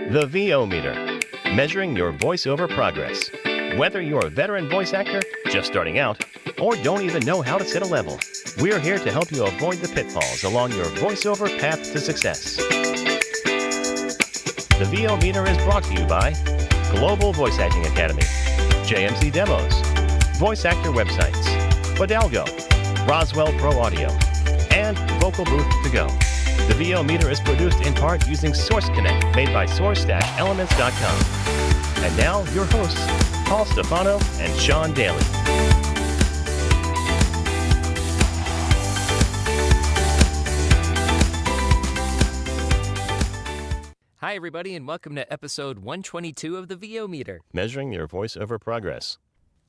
The VO Meter, measuring your voiceover progress. Whether you're a veteran voice actor, just starting out, or don't even know how to set a level, we're here to help you avoid the pitfalls along your voiceover path to success. The VO Meter is brought to you by Global Voice Acting Academy, JMC Demos, Voice Actor Websites, Fidalgo, Roswell Pro Audio, and Vocal Booth to Go. The VO Meter is produced in part using Source Connect, made by Source-Elements.com. And now, your hosts, Paul Stefano and Sean Daly. Hi, everybody, and welcome to episode 122 of the VO Meter. Measuring your voiceover progress.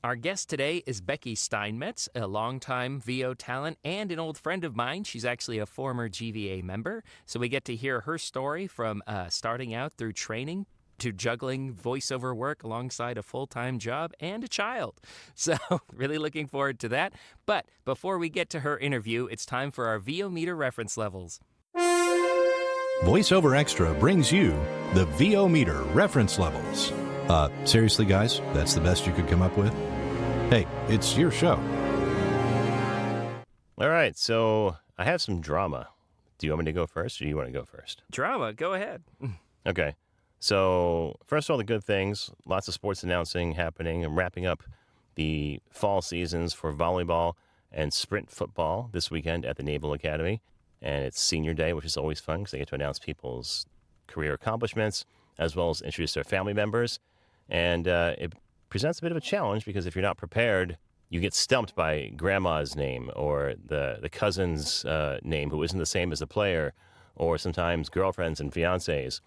Our guest today is Becky Stinemetze, a longtime VO talent and an old friend of mine. She's actually a former GVA member, so we get to hear her story from starting out through training to juggling voiceover work alongside a full-time job and a child. So really looking forward to that. But before we get to her interview, it's time for our VO Meter reference levels. VoiceOver Extra brings you the VO Meter reference levels. Seriously, guys, that's the best you could come up with? Hey, it's your show. All right, so I have some drama. Do you want me to go first, or do you want to go first? Drama, go ahead. Okay, so first of all, the good things, lots of sports announcing happening. I'm wrapping up the fall seasons for volleyball and sprint football this weekend at the Naval Academy. And it's senior day, which is always fun because they get to announce people's career accomplishments as well as introduce their family members. And it presents a bit of a challenge because if you're not prepared, you get stumped by grandma's name or the cousin's name who isn't the same as the player, or sometimes girlfriends and fiancés.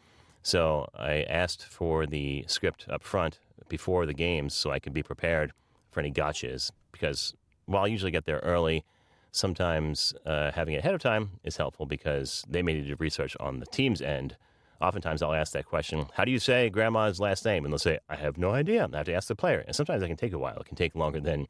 So I asked for the script up front before the games so I could be prepared for any gotchas, because while I usually get there early, sometimes having it ahead of time is helpful because they may need to do research on the team's end. Oftentimes I'll ask that question, how do you say grandma's last name? And they'll say, I have no idea. I have to ask the player. And sometimes that can take a while. It can take longer than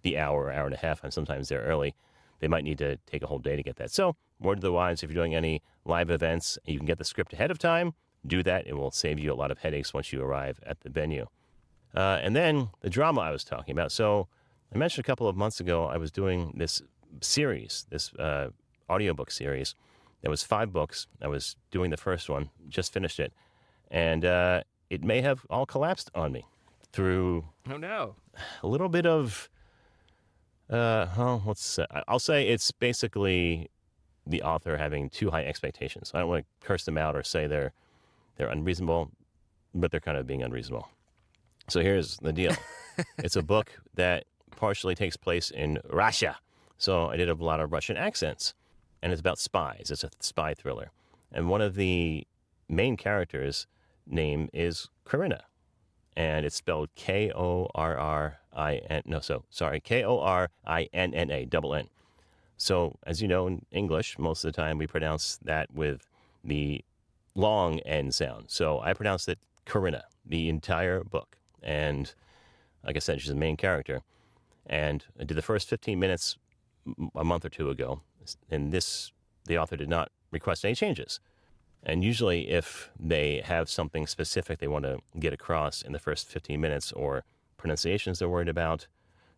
the hour and a half. And sometimes they're early. They might need to take a whole day to get that. So word to the wise, if you're doing any live events, you can get the script ahead of time. Do that. It will save you a lot of headaches once you arrive at the venue. And then the drama I was talking about. So I mentioned a couple of months ago, I was doing this series, this audiobook series. There was 5 books. I was doing the first one, just finished it, and it may have all collapsed on me through Oh, no. a little bit of, I'll say it's basically the author having too high expectations. I don't want to curse them out or say they're unreasonable, but they're kind of being unreasonable. So here's the deal. It's a book that partially takes place in Russia. So I did a lot of Russian accents, and it's about spies. It's a spy thriller. And one of the main characters' name is Corinna, and it's spelled K-O-R-I-N-N-A, double N. So as you know, in English, most of the time we pronounce that with the long N sound. So I pronounced it Corinna, the entire book. And like I said, she's the main character. And I did the first 15 minutes a month or two ago, and the author did not request any changes. And usually if they have something specific they want to get across in the first 15 minutes or pronunciations they're worried about,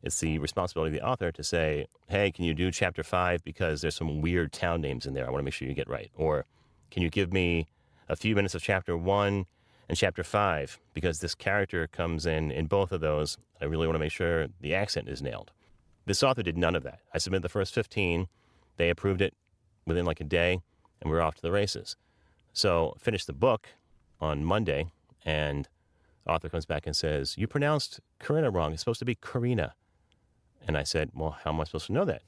it's the responsibility of the author to say, hey, can you do chapter 5 because there's some weird town names in there I want to make sure you get right? Or can you give me a few minutes of chapter 1 and chapter 5 because this character comes in both of those. I really want to make sure the accent is nailed. This author did none of that. I submitted the first 15. They approved it within like a day, and we were off to the races. So finished the book on Monday, and the author comes back and says, you pronounced Corinna wrong. It's supposed to be Corina. And I said, well, how am I supposed to know that?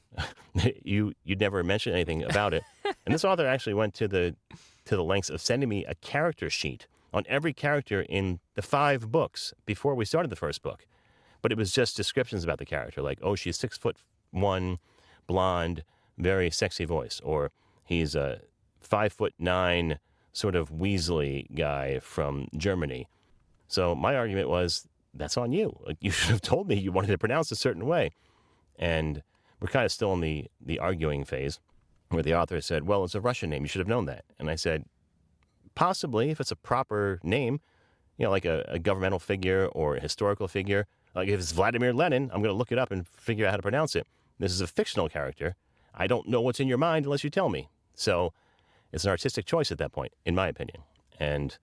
You'd never mentioned anything about it. And this author actually went to the lengths of sending me a character sheet on every character in the 5 books before we started the first book. But it was just descriptions about the character, like, oh, she's 6'1", blonde, very sexy voice, or he's a 5'9", sort of Weasley guy from Germany. So my argument was, that's on you. Like, you should have told me you wanted to pronounce a certain way. And we're kind of still in the arguing phase, where the author said, well, it's a Russian name. You should have known that. And I said, possibly, if it's a proper name, like a governmental figure or a historical figure, like if it's Vladimir Lenin, I'm going to look it up and figure out how to pronounce it. This is a fictional character. I don't know what's in your mind unless you tell me. So it's an artistic choice at that point, in my opinion. And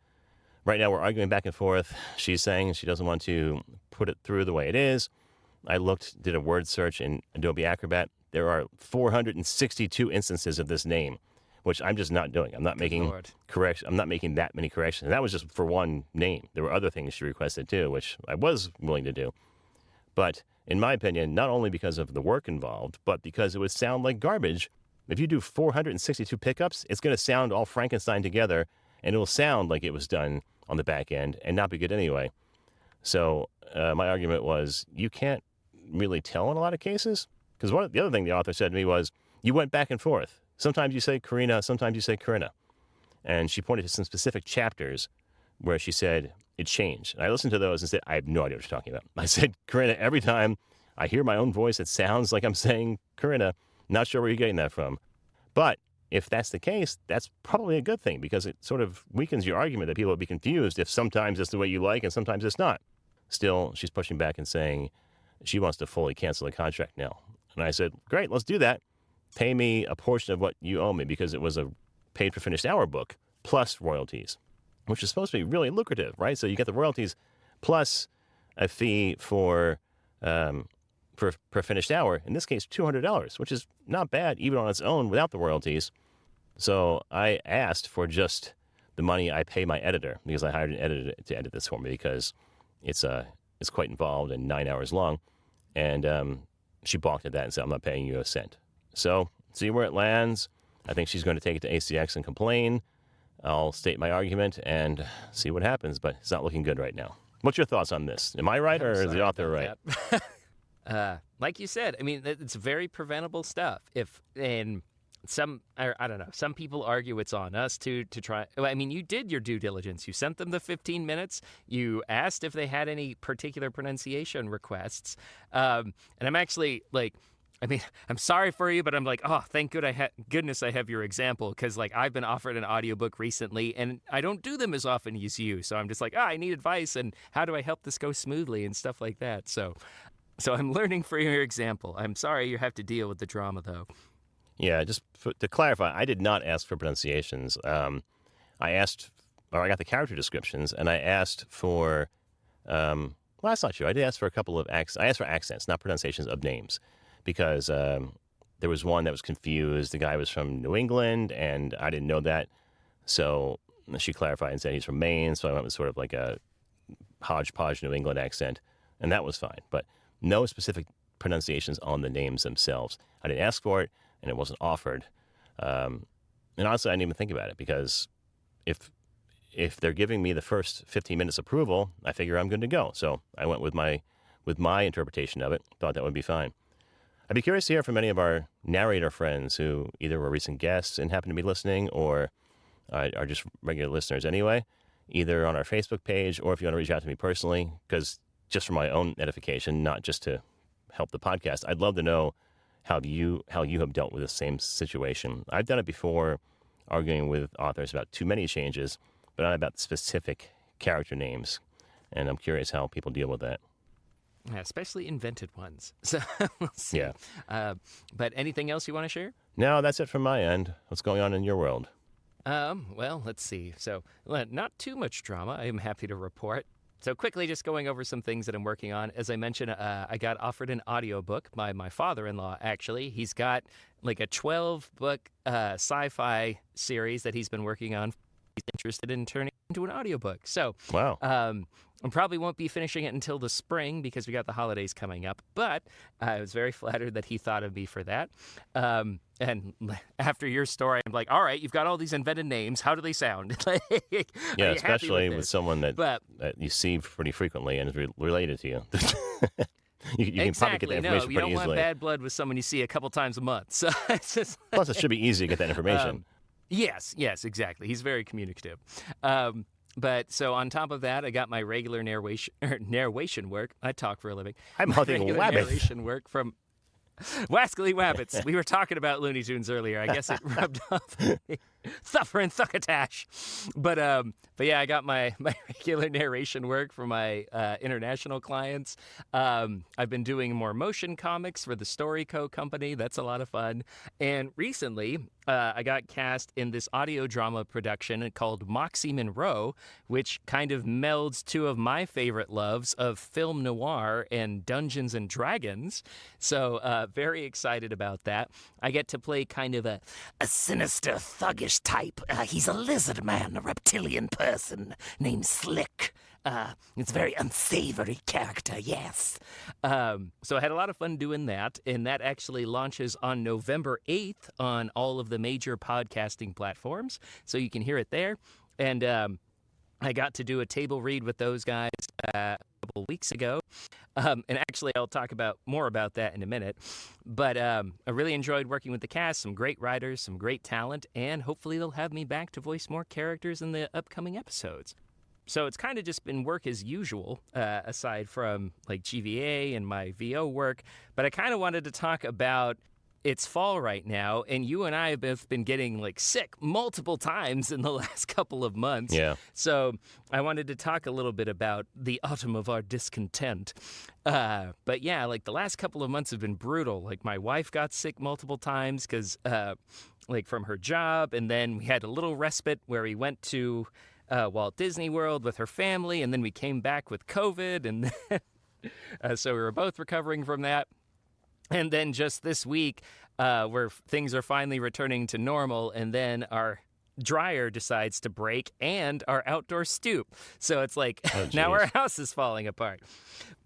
right now we're arguing back and forth. She's saying she doesn't want to put it through the way it is. I did a word search in Adobe Acrobat. There are 462 instances of this name, which I'm just not doing. I'm not making I'm not making that many corrections. And that was just for one name. There were other things she requested too, which I was willing to do. But in my opinion, not only because of the work involved, but because it would sound like garbage. If you do 462 pickups, it's going to sound all Frankenstein together, and it will sound like it was done on the back end and not be good anyway. So my argument was, you can't really tell in a lot of cases. Because the other thing the author said to me was, you went back and forth. Sometimes you say Karina, sometimes you say Corinna. And she pointed to some specific chapters where she said it changed. And I listened to those and said, I have no idea what you're talking about. I said, Corinna, every time I hear my own voice, it sounds like I'm saying Corinna. Not sure where you're getting that from. But if that's the case, that's probably a good thing, because it sort of weakens your argument that people would be confused if sometimes it's the way you like and sometimes it's not. Still, she's pushing back and saying she wants to fully cancel the contract now. And I said, great, let's do that. Pay me a portion of what you owe me, because it was a paid for finished hour book plus royalties, which is supposed to be really lucrative, right? So you get the royalties plus a fee for per finished hour, in this case, $200, which is not bad even on its own without the royalties. So I asked for just the money I pay my editor, because I hired an editor to edit this for me, because it's quite involved and 9 hours long. And she balked at that and said, I'm not paying you a cent. So see where it lands. I think she's going to take it to ACX and complain. I'll state my argument and see what happens, but it's not looking good right now. What's your thoughts on this? Am I right, or is the author right? Like you said, I mean, it's very preventable stuff. I don't know, some people argue it's on us to try. I mean, you did your due diligence. You sent them the 15 minutes. You asked if they had any particular pronunciation requests. And I'm actually like, I mean, I'm sorry for you, but I'm like, oh, thank goodness I have your example, because like I've been offered an audiobook recently and I don't do them as often as you. So I'm just like, I need advice, and how do I help this go smoothly and stuff like that. So I'm learning from your example. I'm sorry you have to deal with the drama, though. Yeah, just to clarify, I did not ask for pronunciations. I got the character descriptions, and I asked for, well, that's not true. I did ask for a couple of accents. I asked for accents, not pronunciations of names, because there was one that was confused. The guy was from New England, and I didn't know that. So she clarified and said he's from Maine, so I went with sort of like a hodgepodge New England accent, and that was fine. But no specific pronunciations on the names themselves. I didn't ask for it, and it wasn't offered. And honestly, I didn't even think about it, because if they're giving me the first 15 minutes approval, I figure I'm good to go. So I went with my interpretation of it, thought that would be fine. I'd be curious to hear from any of our narrator friends who either were recent guests and happen to be listening, or are just regular listeners anyway, either on our Facebook page, or if you want to reach out to me personally, because just for my own edification, not just to help the podcast, I'd love to know how you have dealt with the same situation. I've done it before, arguing with authors about too many changes, but not about specific character names. And I'm curious how people deal with that. Yeah, especially invented ones. So we'll see. Yeah. But anything else you want to share? No, that's it from my end. What's going on in your world? Well, let's see. So not too much drama, I am happy to report. So quickly, just going over some things that I'm working on. As I mentioned, I got offered an audiobook by my father-in-law, actually. He's got like a 12-book sci-fi series that he's been working on. He's interested in turning it into an audiobook. So Wow. I probably won't be finishing it until the spring, because we got the holidays coming up. But I was very flattered that he thought of me for that. And after your story, I'm like, all right, you've got all these invented names. How do they sound? Yeah, especially with someone that you see pretty frequently and is related to you. You can probably get that information you pretty don't easily. want bad blood with someone you see a couple times a month. So it's just Plus, it should be easy to get that information. Yes, exactly. He's very communicative. But so on top of that, I got my regular narration work. I talk for a living. I'm hunting regular rabbits. narration work from Wascally Wabbits. We were talking about Looney Tunes earlier. I guess it rubbed off. Thuffer and Thuckatash. But yeah, I got my regular narration work for my international clients. I've been doing more motion comics for the Story Co. company. That's a lot of fun. And recently, I got cast in this audio drama production called Moxie Monroe, which kind of melds two of my favorite loves of film noir and Dungeons and Dragons. So very excited about that. I get to play kind of a sinister, thuggish type. He's a lizard man, a reptilian person named Slick. It's a very unsavory character, yes. So I had a lot of fun doing that, and that actually launches on November 8th on all of the major podcasting platforms, so you can hear it there. And I got to do a table read with those guys a couple weeks ago. And actually, I'll talk more about that in a minute. But I really enjoyed working with the cast, some great writers, some great talent, and hopefully they'll have me back to voice more characters in the upcoming episodes. So it's kind of just been work as usual, aside from like GVA and my VO work. But I kind of wanted to talk about it's fall right now, and you and I have both been getting like sick multiple times in the last couple of months. Yeah. So I wanted to talk a little bit about the autumn of our discontent. But yeah, like the last couple of months have been brutal. Like my wife got sick multiple times because like from her job, and then we had a little respite where we went to Walt Disney World with her family, and then we came back with COVID, and so we were both recovering from that. And then just this week, where things are finally returning to normal, and then our dryer decides to break and our outdoor stoop. So it's like now our house is falling apart.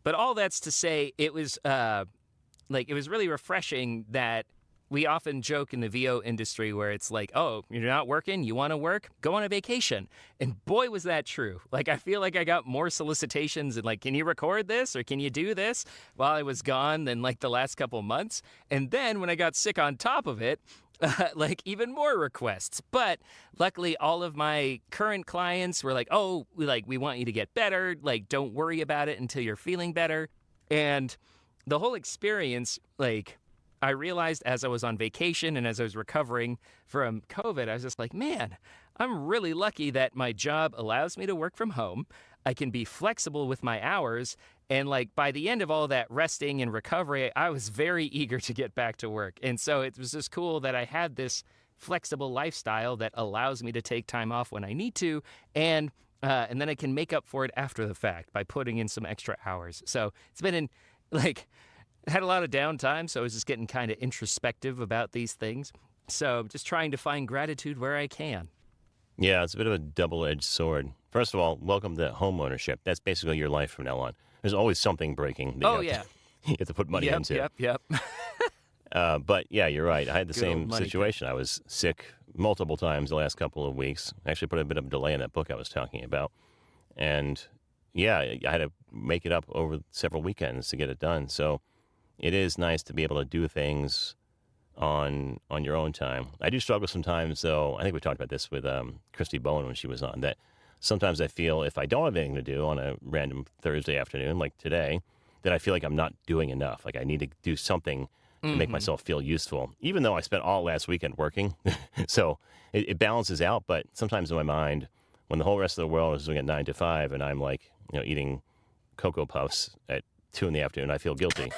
But all that's to say, it was it was really refreshing that we often joke in the VO industry where it's like, oh, you're not working, you want to work, go on a vacation. And boy, was that true. Like, I feel like I got more solicitations and like, can you record this or can you do this while I was gone than like the last couple months. And then when I got sick on top of it, like even more requests. But luckily, all of my current clients were like, oh, we want you to get better. Like, don't worry about it until you're feeling better. And the whole experience, like, I realized as I was on vacation and as I was recovering from COVID, I was just like, man, I'm really lucky that my job allows me to work from home. I can be flexible with my hours. And like by the end of all that resting and recovery, I was very eager to get back to work. And so it was just cool that I had this flexible lifestyle that allows me to take time off when I need to. And then I can make up for it after the fact by putting in some extra hours. So it's been had a lot of downtime, so I was just getting kind of introspective about these things. So just trying to find gratitude where I can. Yeah, it's a bit of a double-edged sword. First of all, welcome to home ownership. That's basically your life from now on. There's always something breaking that you have to put money into. Yep. But yeah, you're right. I had the Good same old money situation. I was sick multiple times the last couple of weeks. Actually put a bit of a delay in that book I was talking about. And yeah, I had to make it up over several weekends to get it done. So it is nice to be able to do things on your own time. I do struggle sometimes, though. I think we talked about this with Christy Bowen when she was on, that sometimes I feel if I don't have anything to do on a random Thursday afternoon like today, that I feel like I'm not doing enough. Like I need to do something to make myself feel useful, even though I spent all last weekend working. So it balances out. But sometimes in my mind, when the whole rest of the world is doing it 9 to 5 and I'm like, eating Cocoa Puffs at 2 p.m, I feel guilty.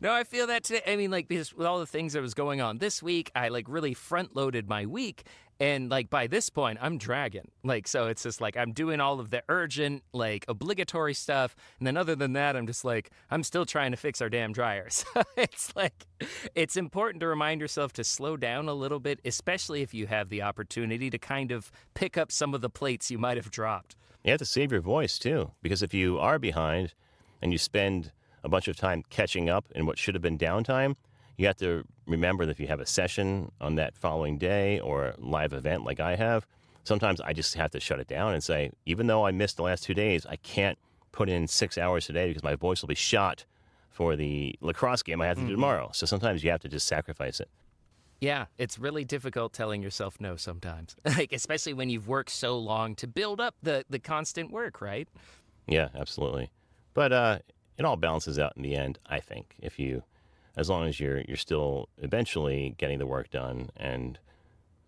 No, I feel that today. I mean, like, because with all the things that was going on this week, I like really front loaded my week. And like by this point, I'm dragging. Like, so it's just like I'm doing all of the urgent, like obligatory stuff. And then other than that, I'm just like, I'm still trying to fix our damn dryers. It's like, it's important to remind yourself to slow down a little bit, especially if you have the opportunity to kind of pick up some of the plates you might have dropped. You have to save your voice, too, because if you are behind and you spend a bunch of time catching up in what should have been downtime, you have to remember that if you have a session on that following day or a live event like I have, sometimes I just have to shut it down and say, even though I missed the last 2 days, I can't put in 6 hours today because my voice will be shot for the lacrosse game I have to do tomorrow. So sometimes you have to just sacrifice it. Yeah, it's really difficult telling yourself no sometimes, like especially when you've worked so long to build up the constant work, right? Yeah, absolutely. But it all balances out in the end, I think, as long as you're still eventually getting the work done and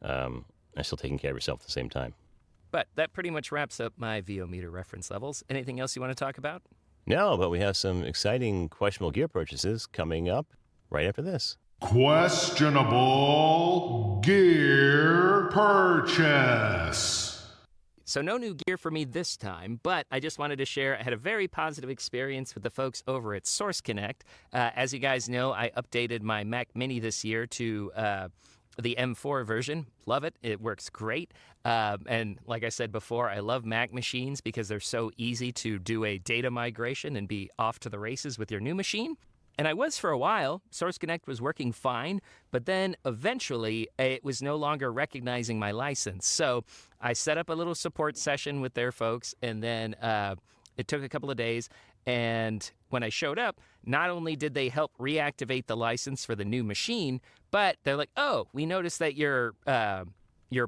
and still taking care of yourself at the same time. But that pretty much wraps up my VO meter reference levels. Anything else you want to talk about? No, but we have some exciting questionable gear purchases coming up right after this. Questionable gear purchase. So no new gear for me this time, but I just wanted to share I had a very positive experience with the folks over at Source Connect. As you guys know, I updated my Mac Mini this year to the M4 version. Love it. It works great. And like I said before, I love Mac machines because they're so easy to do a data migration and be off to the races with your new machine. And I was for a while. Source Connect was working fine, but then eventually it was no longer recognizing my license. So I set up a little support session with their folks, and then it took a couple of days. And when I showed up, not only did they help reactivate the license for the new machine, but they're like, oh, we noticed that your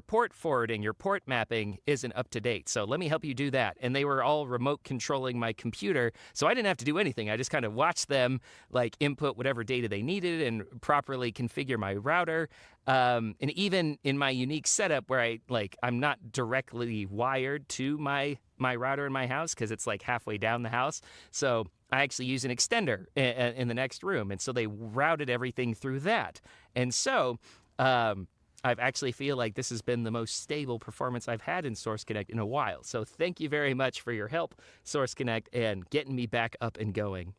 port forwarding, your port mapping isn't up to date. So let me help you do that. And they were all remote controlling my computer. So I didn't have to do anything. I just kind of watched them like input whatever data they needed and properly configure my router. And even in my unique setup where I'm not directly wired to my router in my house because it's like halfway down the house. So I actually use an extender in the next room. And so they routed everything through that. And so I actually feel like this has been the most stable performance I've had in Source Connect in a while. So thank you very much for your help, Source Connect, and getting me back up and going.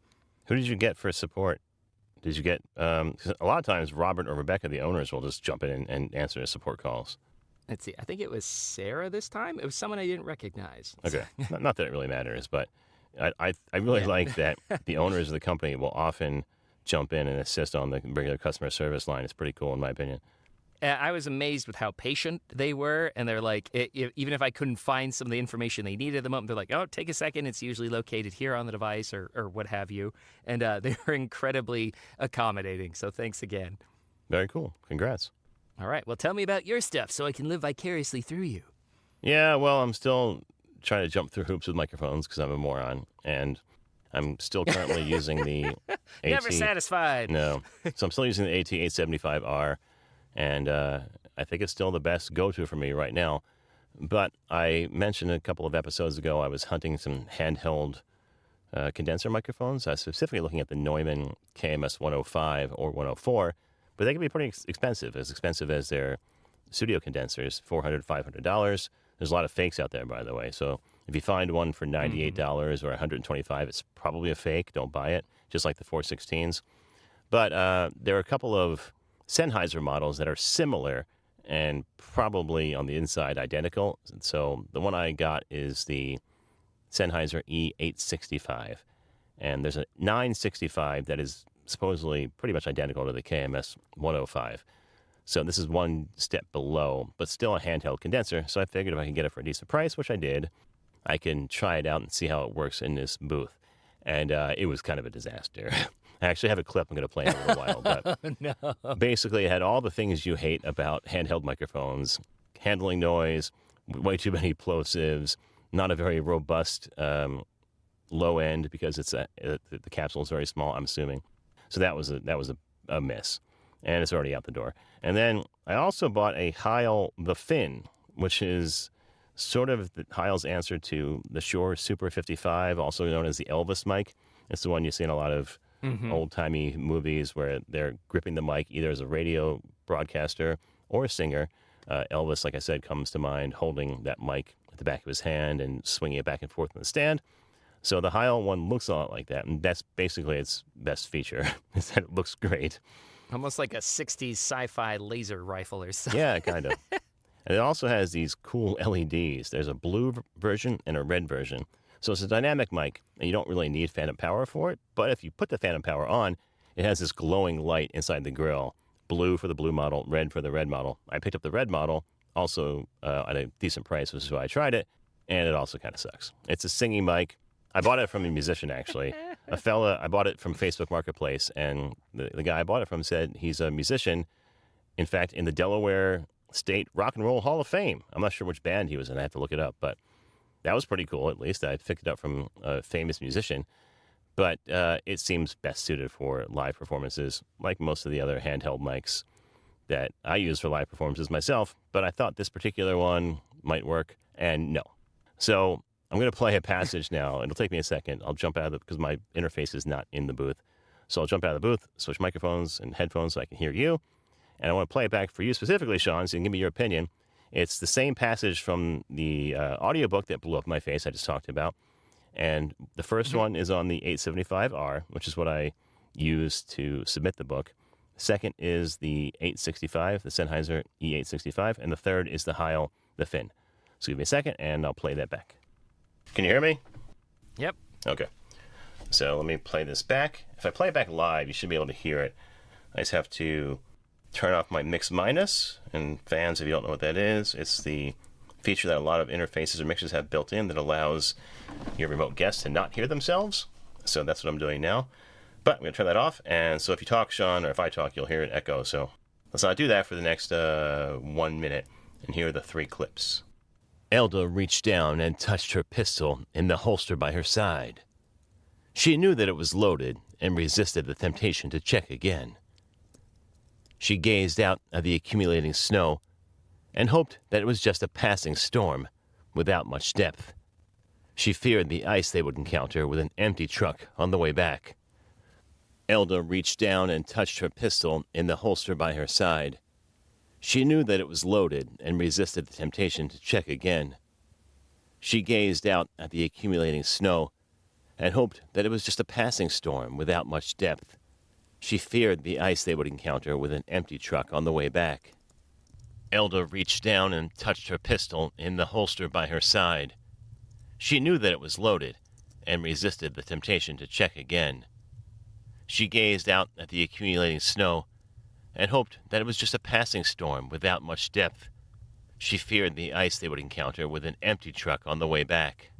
Who did you get for support? Did you get, 'cause a lot of times Robert or Rebecca, the owners, will just jump in and answer the support calls. Let's see. I think it was Sarah this time. It was someone I didn't recognize. Okay. Not that it really matters, but I really like that the owners of the company will often jump in and assist on the regular customer service line. It's pretty cool in my opinion. I was amazed with how patient they were, and they're like, even if I couldn't find some of the information they needed at the moment, they're like, oh, take a second, it's usually located here on the device or what have you, and they were incredibly accommodating, so thanks again. Very cool. Congrats. All right, well, tell me about your stuff so I can live vicariously through you. Yeah, well, I'm still trying to jump through hoops with microphones because I'm a moron, and I'm still currently using the AT. Never satisfied. No. So I'm still using the AT875R. And I think it's still the best go-to for me right now. But I mentioned a couple of episodes ago I was hunting some handheld condenser microphones. I was specifically looking at the Neumann KMS 105 or 104, but they can be pretty expensive as their studio condensers, $400, $500. There's a lot of fakes out there, by the way. So if you find one for $98 or $125, it's probably a fake. Don't buy it, just like the 416s. But there are a couple of Sennheiser models that are similar and probably on the inside identical. So the one I got is the Sennheiser E865. And there's a 965 that is supposedly pretty much identical to the KMS 105. So this is one step below, but still a handheld condenser. So I figured if I can get it for a decent price, which I did, I can try it out and see how it works in this booth. And it was kind of a disaster. I actually have a clip I'm going to play in a little while, but No. basically it had all the things you hate about handheld microphones: handling noise, way too many plosives, not a very robust low end because the capsule is very small, I'm assuming. So that was a miss, and it's already out the door. And then I also bought a Heil the Fin, which is sort of the Heil's answer to the Shure Super 55, also known as the Elvis mic. It's the one you see in a lot of old-timey movies where they're gripping the mic either as a radio broadcaster or a singer. Elvis, like I said, comes to mind holding that mic at the back of his hand and swinging it back and forth in the stand. So the Heil one looks a lot like that, and that's basically its best feature, is that it looks great. Almost like a 60s sci-fi laser rifle or something. Yeah, kind of. And it also has these cool LEDs. There's a blue version and a red version. So it's a dynamic mic, and you don't really need phantom power for it. But if you put the phantom power on, it has this glowing light inside the grill. Blue for the blue model, red for the red model. I picked up the red model, also at a decent price, which is why I tried it, and it also kind of sucks. It's a singing mic. I bought it from a musician, actually. I bought it from Facebook Marketplace, and the guy I bought it from said he's a musician, in fact, in the Delaware State Rock and Roll Hall of Fame. I'm not sure which band he was in. I have to look it up, but that was pretty cool, at least. I picked it up from a famous musician, but it seems best suited for live performances, like most of the other handheld mics. that I use for live performances myself, but I thought this particular one might work, and no. So I'm going to play a passage now. It'll take me a second. I'll jump out of it because my interface is not in the booth. So I'll jump out of the booth, switch microphones and headphones so I can hear you. And I want to play it back for you specifically, Sean, so you can give me your opinion. It's the same passage from the audiobook that blew up my face I just talked about. And the first one is on the 875R, which is what I use to submit the book. The second is the 865, the Sennheiser E865. And the third is the Heil, the Finn. So give me a second, and I'll play that back. Can you hear me? Yep. Okay. So let me play this back. If I play it back live, you should be able to hear it. I just have to turn off my mix minus. And fans, if you don't know what that is, it's the feature that a lot of interfaces or mixers have built in that allows your remote guests to not hear themselves. So that's what I'm doing now. But I'm going to turn that off. And so if you talk, Sean, or if I talk, you'll hear it echo. So let's not do that for the next 1 minute. And here are the 3 clips. Elda reached down and touched her pistol in the holster by her side. She knew that it was loaded and resisted the temptation to check again. She gazed out at the accumulating snow and hoped that it was just a passing storm without much depth. She feared the ice they would encounter with an empty truck on the way back. Elda reached down and touched her pistol in the holster by her side. She knew that it was loaded and resisted the temptation to check again. She gazed out at the accumulating snow and hoped that it was just a passing storm without much depth. She feared the ice they would encounter with an empty truck on the way back. Elda reached down and touched her pistol in the holster by her side. She knew that it was loaded and resisted the temptation to check again. She gazed out at the accumulating snow and hoped that it was just a passing storm without much depth. She feared the ice they would encounter with an empty truck on the way back.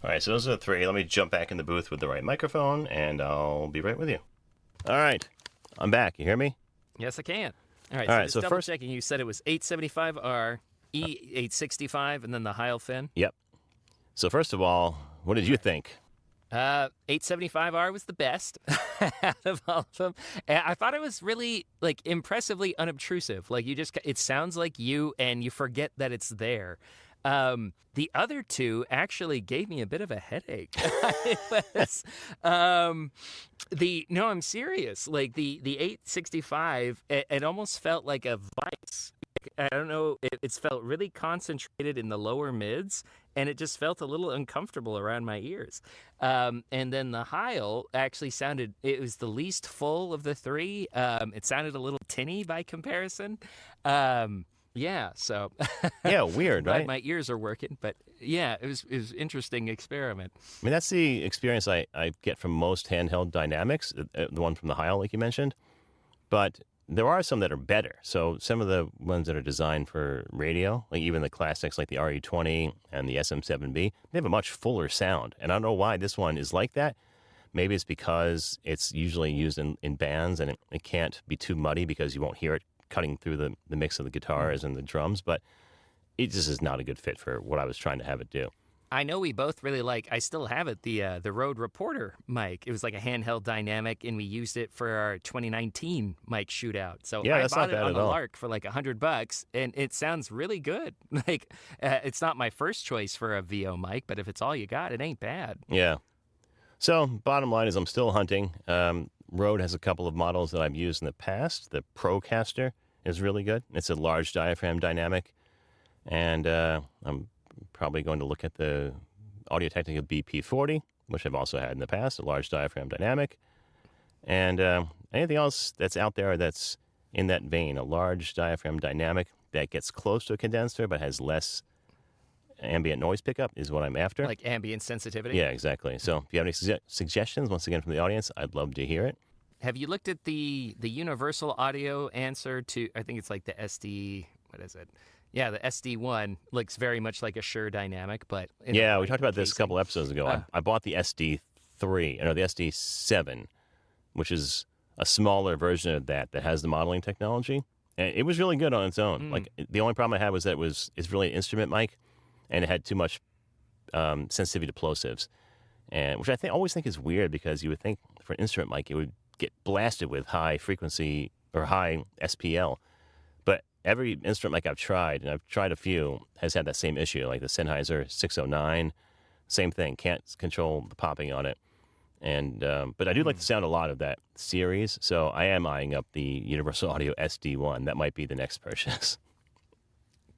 All right, so those are the 3. Let me jump back in the booth with the right microphone, and I'll be right with you. All right, I'm back. You hear me? Yes, I can. All right, All so right, just so double first- checking. You said it was 875R, E865, and then the Heil Finn. Yep. So first of all, what did you think? 875R was the best out of all of them. And I thought it was really impressively unobtrusive. It sounds like you, and you forget that it's there. The other 2 actually gave me a bit of a headache. No, I'm serious. Like the 865, it almost felt like a vice. I don't know. It's felt really concentrated in the lower mids, and it just felt a little uncomfortable around my ears. And then the Heil actually it was the least full of the 3. It sounded a little tinny by comparison. Yeah, so Yeah, weird, glad right? my ears are working, but yeah, it was interesting experiment. I mean, that's the experience I get from most handheld dynamics, the one from the Heil, like you mentioned. But there are some that are better. So some of the ones that are designed for radio, like even the classics like the RE20 and the SM7B, they have a much fuller sound. And I don't know why this one is like that. Maybe it's because it's usually used in bands and it can't be too muddy because you won't hear it cutting through the mix of the guitars and the drums. But it just is not a good fit for what I was trying to have it do. I know we both really I still have it, the Rode Reporter mic. It was like a handheld dynamic, and we used it for our 2019 mic shootout. So Yeah, I that's bought not it bad on at the all. lark for like $100, and it sounds really good. It's not my first choice for a VO mic, but if it's all you got, it ain't bad. Yeah. So bottom line is I'm still hunting. Rode has a couple of models that I've used in the past. The Procaster is really good. It's a large diaphragm dynamic. And I'm probably going to look at the Audio-Technica BP40, which I've also had in the past, a large diaphragm dynamic. And anything else that's out there that's in that vein, a large diaphragm dynamic that gets close to a condenser but has less ambient noise pickup is what I'm after. Like ambient sensitivity. Yeah, exactly. So if you have any suggestions, once again, from the audience, I'd love to hear it. Have you looked at the universal audio answer to, I think it's like the SD, what is it? Yeah, the SD1 looks very much like a Shure dynamic, but Yeah, we talked about this a couple episodes ago. Uh. I bought the SD3, the SD7, which is a smaller version of that has the modeling technology. And it was really good on its own. Like the only problem I had was that it's really an instrument mic, and it had too much sensitivity to plosives, and which I always think is weird because you would think for an instrument mic it would get blasted with high frequency or high SPL, every instrument like I've tried, and I've tried a few, has had that same issue. Like the Sennheiser 609, same thing. Can't control the popping on it. And but I do like the sound a lot of that series, so I am eyeing up the Universal Audio SD1. That might be the next purchase.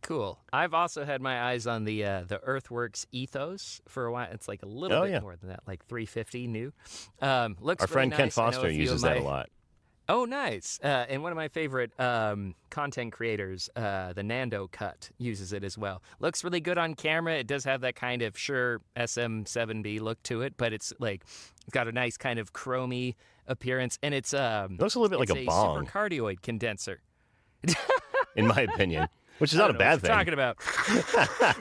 Cool. I've also had my eyes on the Earthworks Ethos for a while. It's like a little bit more than that, like $350 new. Looks Our really friend nice. Ken Foster uses that a lot. Oh, nice. And one of my favorite content creators, the Nando Cut, uses it as well. Looks really good on camera. It does have that kind of Shure SM7B look to it, but it's like it's got a nice kind of chromy appearance, and it's It looks a little bit like a bong, supercardioid condenser. in my opinion, which is not a bad thing. Talking about,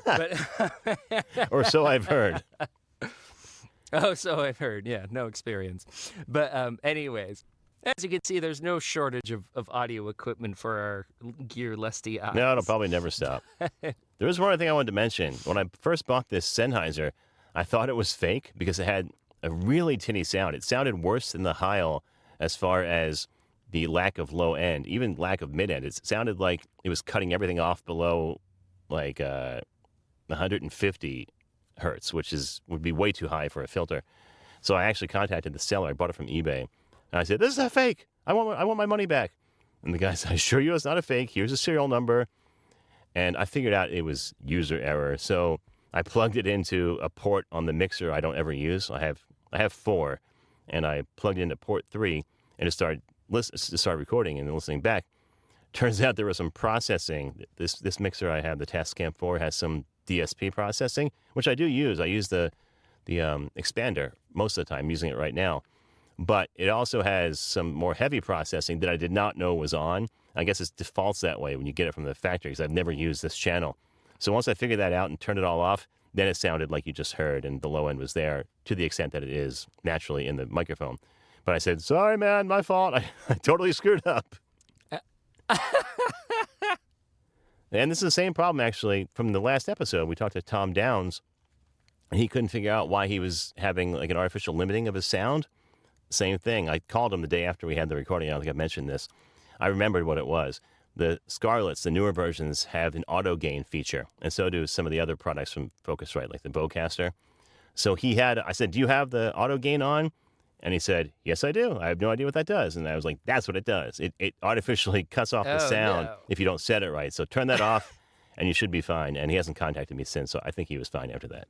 but Or so I've heard. Oh, so I've heard. Yeah, no experience. But anyways, as you can see, there's no shortage of audio equipment for our gear lusty eyes. No, it'll probably never stop. There was one other thing I wanted to mention. When I first bought this Sennheiser, I thought it was fake because it had a really tinny sound. It sounded worse than the Heil as far as the lack of low end, even lack of mid end. It sounded like it was cutting everything off below like 150 hertz, which would be way too high for a filter. So I actually contacted the seller. I bought it from eBay. And I said, "This is a fake. I want my money back." And the guy said, "I assure you it's not a fake. Here's a serial number." And I figured out it was user error. So I plugged it into a port on the mixer I don't ever use. I have 4, and I plugged it into port 3, and it started recording and listening back. Turns out there was some processing. This mixer I have, the Tascam 4, has some DSP processing, which I do use. I use the expander most of the time, using it right now. But it also has some more heavy processing that I did not know was on. I guess it defaults that way when you get it from the factory, because I've never used this channel. So once I figured that out and turned it all off, then it sounded like you just heard, and the low end was there to the extent that it is naturally in the microphone. But I said, "Sorry, man, my fault. I totally screwed up." And this is the same problem, actually, from the last episode. We talked to Tom Downs, and he couldn't figure out why he was having like an artificial limiting of his sound. Same thing. I called him the day after we had the recording. I don't think I mentioned this. I remembered what it was. The Scarletts, the newer versions, have an auto gain feature, and so do some of the other products from Focusrite, like the Bowcaster. So I said, "Do you have the auto gain on?" And he said, "Yes, I do. I have no idea what that does." And I was like, "That's what it does. It artificially cuts off the sound if you don't set it right. So turn that off, and you should be fine." And he hasn't contacted me since, so I think he was fine after that.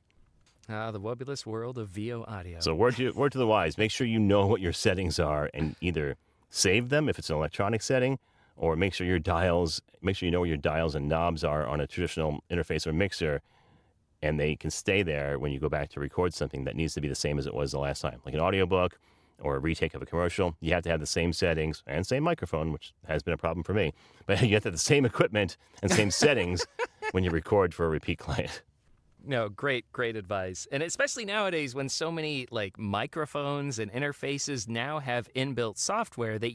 The wobulous world of VO audio. So word to the wise, make sure you know what your settings are and either save them if it's an electronic setting, or make sure you know where your dials and knobs are on a traditional interface or mixer, and they can stay there when you go back to record something that needs to be the same as it was the last time. Like an audiobook or a retake of a commercial, you have to have the same settings and same microphone, which has been a problem for me. But you have to have the same equipment and same settings when you record for a repeat client. No, great advice. And especially nowadays when so many like microphones and interfaces now have inbuilt software that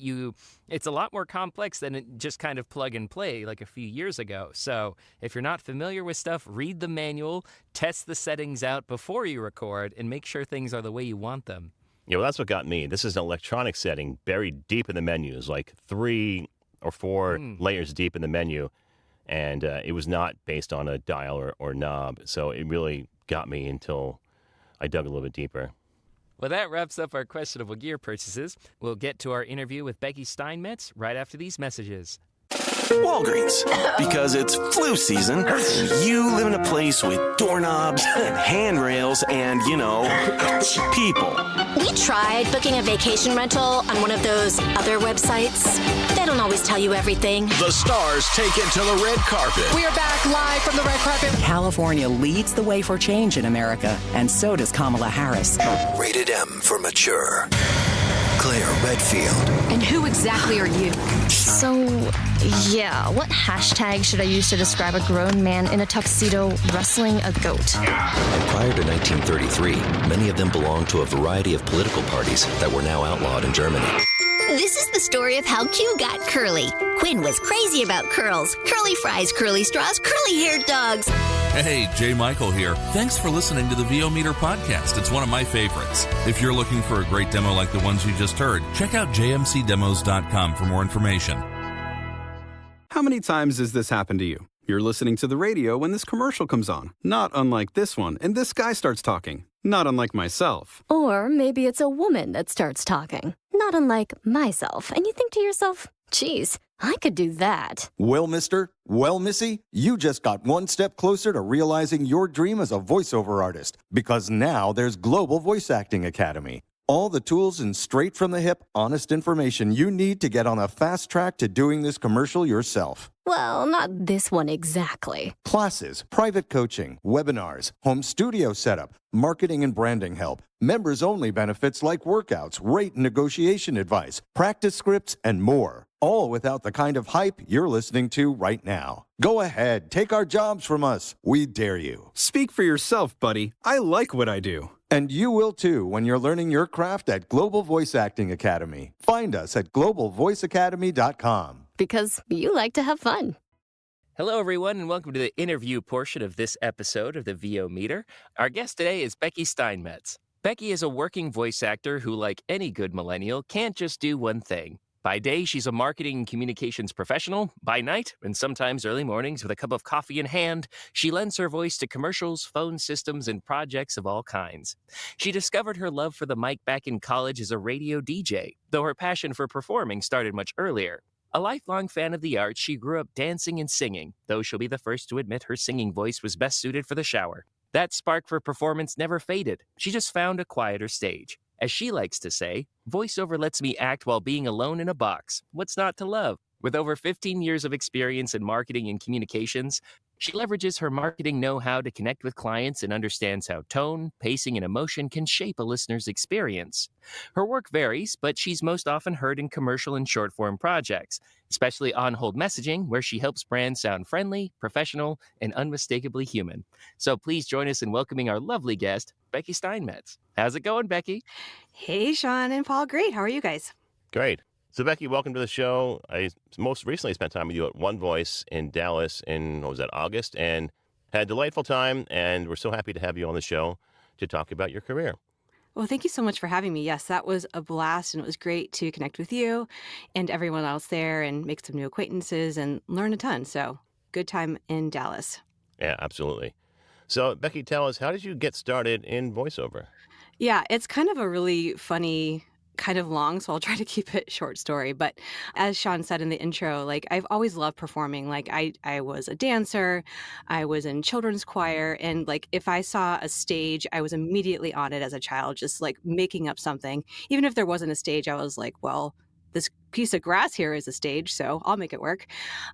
it's a lot more complex than just kind of plug and play like a few years ago. So if you're not familiar with stuff, read the manual, test the settings out before you record, and make sure things are the way you want them. Yeah, well, that's what got me. This is an electronic setting buried deep in the menus, like 3 or 4 layers deep in the menu. And it was not based on a dial or knob. So it really got me until I dug a little bit deeper. Well, that wraps up our questionable gear purchases. We'll get to our interview with Becky Stinemetze right after these messages. Walgreens, because it's flu season, and you live in a place with doorknobs and handrails and, people. We tried booking a vacation rental on one of those other websites. They don't always tell you everything. The stars take it to the red carpet. We are back live from the red carpet. California leads the way for change in America, and so does Kamala Harris. Rated M for mature. Claire Redfield. And who exactly are you? So, yeah, what hashtag should I use to describe a grown man in a tuxedo wrestling a goat? And prior to 1933, many of them belonged to a variety of political parties that were now outlawed in Germany. This is the story of how Q got curly. Quinn was crazy about curls. Curly fries, curly straws, curly-haired dogs. Hey, Jay Michael here. Thanks for listening to the VO Meter podcast. It's one of my favorites. If you're looking for a great demo like the ones you just heard, check out jmcdemos.com for more information. How many times has this happened to you? You're listening to the radio when this commercial comes on, not unlike this one, and this guy starts talking, not unlike myself. Or maybe it's a woman that starts talking, not unlike myself, and you think to yourself, geez, I could do that. Well, mister, well, missy, you just got one step closer to realizing your dream as a voiceover artist, because now there's Global Voice Acting Academy. All the tools and straight from the hip, honest information you need to get on a fast track to doing this commercial yourself. Well, not this one exactly. Classes, private coaching, webinars, home studio setup, marketing and branding help, members-only benefits like workouts, rate and negotiation advice, practice scripts, and more. All without the kind of hype you're listening to right now. Go ahead, take our jobs from us. We dare you. Speak for yourself, buddy. I like what I do. And you will too when you're learning your craft at Global Voice Acting Academy. Find us at globalvoiceacademy.com. Because you like to have fun. Hello, everyone, and welcome to the interview portion of this episode of the VO Meter. Our guest today is Becky Stinemetze. Becky is a working voice actor who, like any good millennial, can't just do one thing. By day, she's a marketing and communications professional. By night, and sometimes early mornings with a cup of coffee in hand, she lends her voice to commercials, phone systems, and projects of all kinds. She discovered her love for the mic back in college as a radio DJ, though her passion for performing started much earlier. A lifelong fan of the arts, she grew up dancing and singing, though she'll be the first to admit her singing voice was best suited for the shower. That spark for performance never faded. She just found a quieter stage. As she likes to say, voiceover lets me act while being alone in a box. What's not to love? With over 15 years of experience in marketing and communications, she leverages her marketing know-how to connect with clients and understands how tone, pacing, and emotion can shape a listener's experience. Her work varies, but she's most often heard in commercial and short-form projects, especially on-hold messaging, where she helps brands sound friendly, professional, and unmistakably human. So please join us in welcoming our lovely guest, Becky Stinemetze. How's it going, Becky? Hey, Sean and Paul. Great. How are you guys? Great. So, Becky, welcome to the show. I most recently spent time with you at One Voice in Dallas in, what was that, August, and had a delightful time, and we're so happy to have you on the show to talk about your career. Well, thank you so much for having me. Yes, that was a blast, and it was great to connect with you and everyone else there and make some new acquaintances and learn a ton. So, good time in Dallas. Yeah, absolutely. So, Becky, tell us, how did you get started in voiceover? Yeah, it's kind of a really funny, kind of long, so I'll try to keep it short story. But as Sean said in the intro, like I've always loved performing. Like I was a dancer, I was in children's choir, and like if I saw a stage, I was immediately on it as a child, just like making up something. Even if there wasn't a stage, I was like, well, this piece of grass here is a stage, so I'll make it work.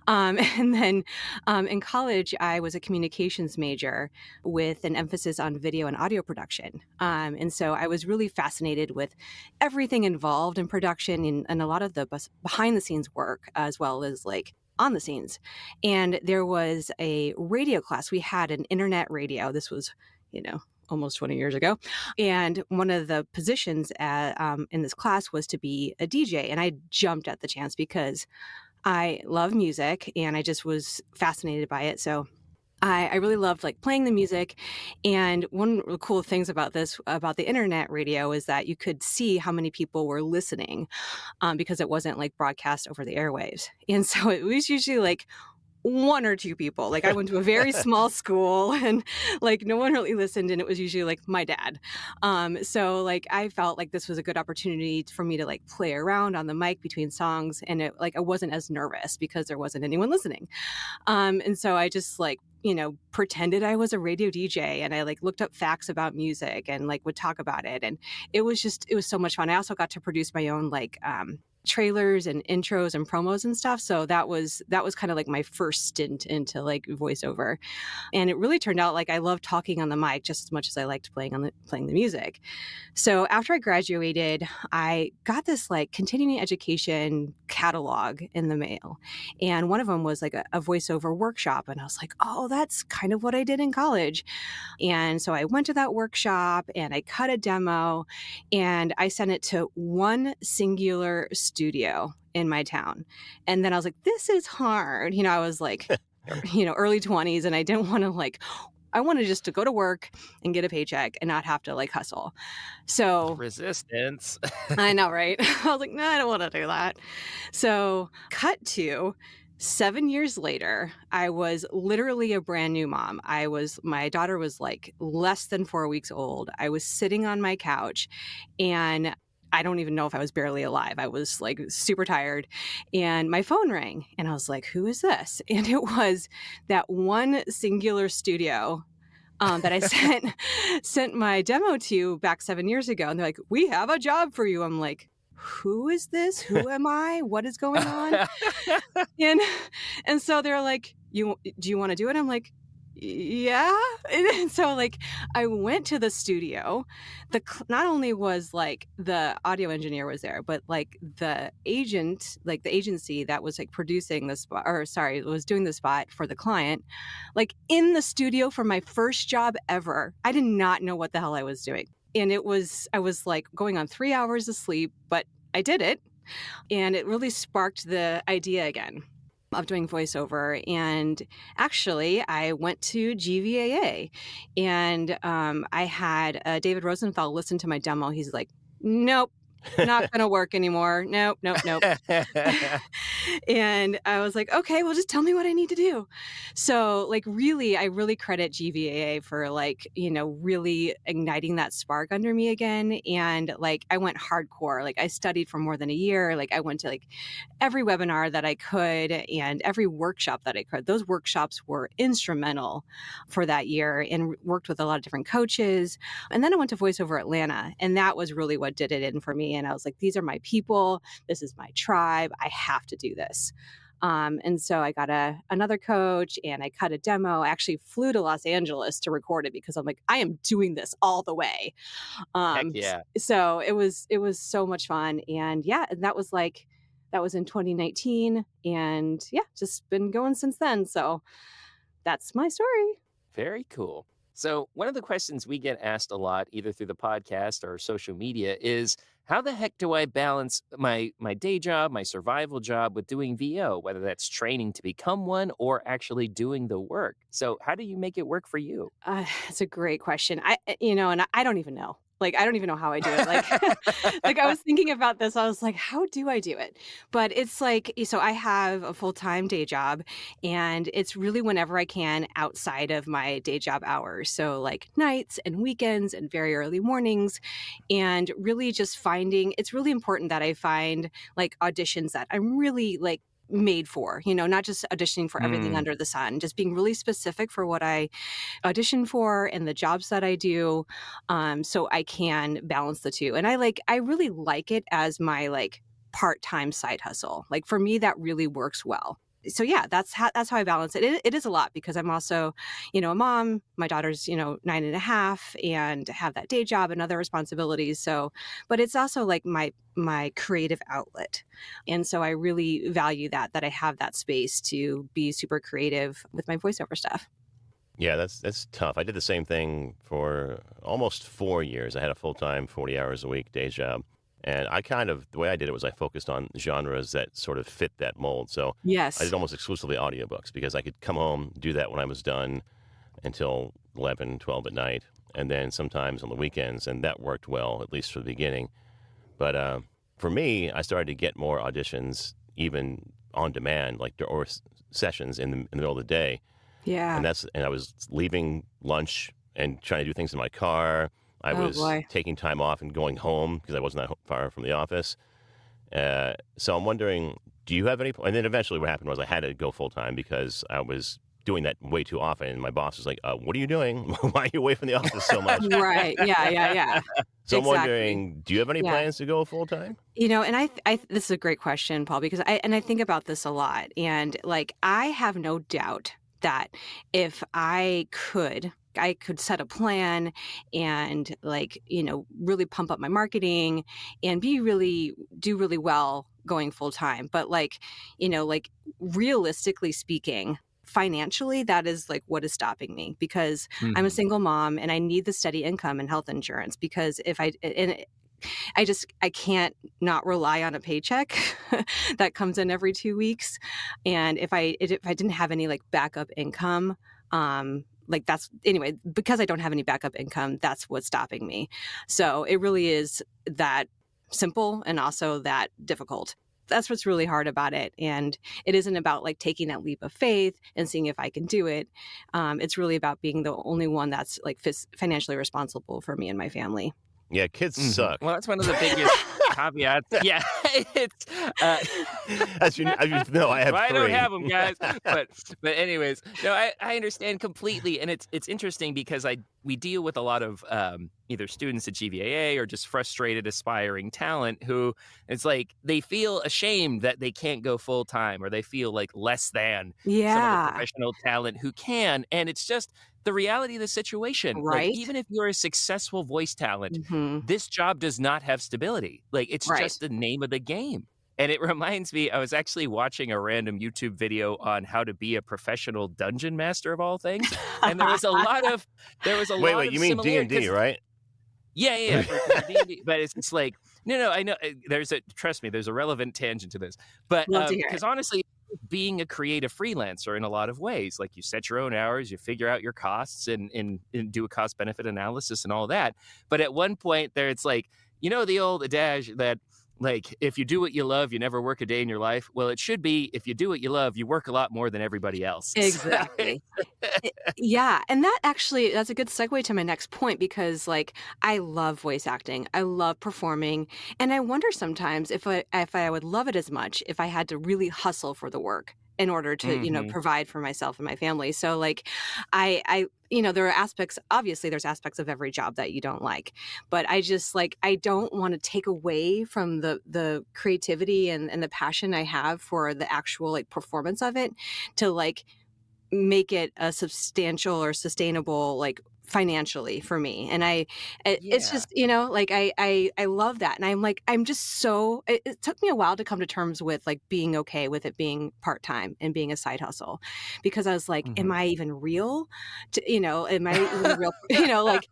And then in college, I was a communications major with an emphasis on video and audio production. And so I was really fascinated with everything involved in production and a lot of the behind the scenes work, as well as like on the scenes. And there was a radio class. We had an internet radio. This was, almost 20 years ago. And one of the positions in this class was to be a DJ. And I jumped at the chance because I love music and I just was fascinated by it. So I really loved like playing the music. And one of the cool things about the internet radio, is that you could see how many people were listening because it wasn't like broadcast over the airwaves. And so it was usually like one or two people. Like I went to a very small school and like no one really listened, and it was usually like my dad. So like I felt like this was a good opportunity for me to like play around on the mic between songs, and I wasn't as nervous because there wasn't anyone listening. And so I just like pretended I was a radio DJ, and I like looked up facts about music and like would talk about it, and it was so much fun. I also got to produce my own like trailers and intros and promos and stuff. So that was kind of like my first stint into like voiceover. And it really turned out like I loved talking on the mic just as much as I liked playing the music. So after I graduated, I got this like continuing education catalog in the mail. And one of them was like a voiceover workshop. And I was like, oh, that's kind of what I did in college. And so I went to that workshop and I cut a demo and I sent it to one singular studio in my town. And then I was like, this is hard. I was like, early 20s, and I didn't want to I wanted just to go to work and get a paycheck and not have to like hustle. So resistance. I know, right? I was like, no, I don't want to do that. So cut to 7 years later, I was literally a brand new mom. My daughter was like less than 4 weeks old. I was sitting on my couch and I don't even know if I was barely alive. I was like super tired and my phone rang and I was like, who is this? And it was that one singular studio that I sent my demo to back 7 years ago. And they're like, we have a job for you. I'm like, who is this? Who am I? What is going on? And so they're like, do you want to do it? I'm like, yeah. And so like I went to the studio. Not only was like the audio engineer was there, but like the agent, like the agency that was like producing the spot, or sorry, was doing the spot for the client, like in the studio for my first job ever. I did not know what the hell I was doing. And I was like going on 3 hours of sleep, but I did it. And it really sparked the idea again of doing voiceover. And actually, I went to GVAA and I had David Rosenfeld listen to my demo. He's like, nope, not going to work anymore. Nope. And I was like, okay, well, just tell me what I need to do. So like, really, I really credit GVAA for like, really igniting that spark under me again. And like, I went hardcore. Like I studied for more than a year. Like I went to like every webinar that I could and every workshop that I could. Those workshops were instrumental for that year and worked with a lot of different coaches. And then I went to Voice Over Atlanta, and that was really what did it in for me. And I was like, these are my people. This is my tribe. I have to do this. And so I got another coach and I cut a demo. I actually flew to Los Angeles to record it because I'm like, I am doing this all the way. Heck yeah. So it was so much fun. And yeah, and that was in 2019 and yeah, just been going since then. So that's my story. Very cool. So one of the questions we get asked a lot, either through the podcast or social media, is how the heck do I balance my day job, my survival job with doing VO, whether that's training to become one or actually doing the work? So how do you make it work for you? It's a great question. And I don't even know. Like, I don't even know how I do it. Like, like I was thinking about this. I was like, how do I do it? But it's like, so I have a full-time day job and it's really whenever I can outside of my day job hours. So like nights and weekends and very early mornings, and really just it's really important that I find like auditions that I'm really like made for, not just auditioning for everything under the sun, just being really specific for what I audition for and the jobs that I do, so I can balance the two. And I really like it as my like part-time side hustle. Like for me, that really works well. So yeah, that's how I balance it. It is a lot because I'm also, a mom. My daughter's, 9.5, and have that day job and other responsibilities. So, but it's also like my creative outlet, and so I really value that I have that space to be super creative with my voiceover stuff. Yeah, that's tough. I did the same thing for almost 4 years. I had a full-time 40 hours a week day job. And the way I did it was I focused on genres that sort of fit that mold. So yes, I did almost exclusively audiobooks because I could come home, do that when I was done until 11, 12 at night, and then sometimes on the weekends, and that worked well, at least for the beginning. But for me, I started to get more auditions even on demand, or sessions in the middle of the day. Yeah. And I was leaving lunch and trying to do things in my car. I was taking time off and going home because I wasn't that far from the office. So I'm wondering, do you have any? And then eventually what happened was I had to go full time because I was doing that way too often. And my boss was like, what are you doing? Why are you away from the office so much? Right. Yeah. So I'm wondering, do you have any plans to go full time? And I this is a great question, Paul, because I think about this a lot. And like, I have no doubt that if I could set a plan and really pump up my marketing and do really well going full time. But realistically speaking, financially, that is like what is stopping me because I'm a single mom and I need the steady income and health insurance because I can't not rely on a paycheck that comes in every 2 weeks. And if I didn't have any like backup income, because I don't have any backup income, that's what's stopping me. So it really is that simple and also that difficult. that's what's really hard about it. And it isn't about like taking that leap of faith and seeing if I can do it. It's really about being the only one that's like financially responsible for me and my family. Yeah, kids suck. Well, that's one of the biggest caveats. Yeah, it's as you know, I have well, I don't three. have them, guys. But anyways, no, I understand completely, and it's interesting because we deal with a lot of either students at GVAA or just frustrated aspiring talent who it's like they feel ashamed that they can't go full time, or they feel like less than some of the professional talent who can, and it's just the reality of the situation. Right. Like, even if you're a successful voice talent, Mhm. this job does not have stability. Like, it's Right. just the name of the game. And it reminds me, I was actually watching a random YouTube video on how to be a professional dungeon master of all things, and there was a lot of Wait, you mean D&D, right? Yeah. for D&D. But it's like, no, I know trust me, there's a relevant tangent to this. But Love to hear because it. honestly, being a creative freelancer in a lot of ways, like you set your own hours, you figure out your costs and do a cost benefit analysis and all that. But at one point there, it's like, the old adage that, like, if you do what you love, you never work a day in your life. Well, it should be, if you do what you love, you work a lot more than everybody else. Exactly. Yeah. And that's a good segue to my next point, because like I love voice acting. I love performing. And I wonder sometimes if I would love it as much if I had to really hustle for the work in order to, provide for myself and my family. So like I there are obviously there's aspects of every job that you don't like, but I just like, I don't want to take away from the creativity and the passion I have for the actual like performance of it to like make it a substantial or sustainable, like financially for me. And it's just, like I love that. And I'm just so, it took me a while to come to terms with like being okay with it being part-time and being a side hustle, because I was like, am I even real? Am I even real, like,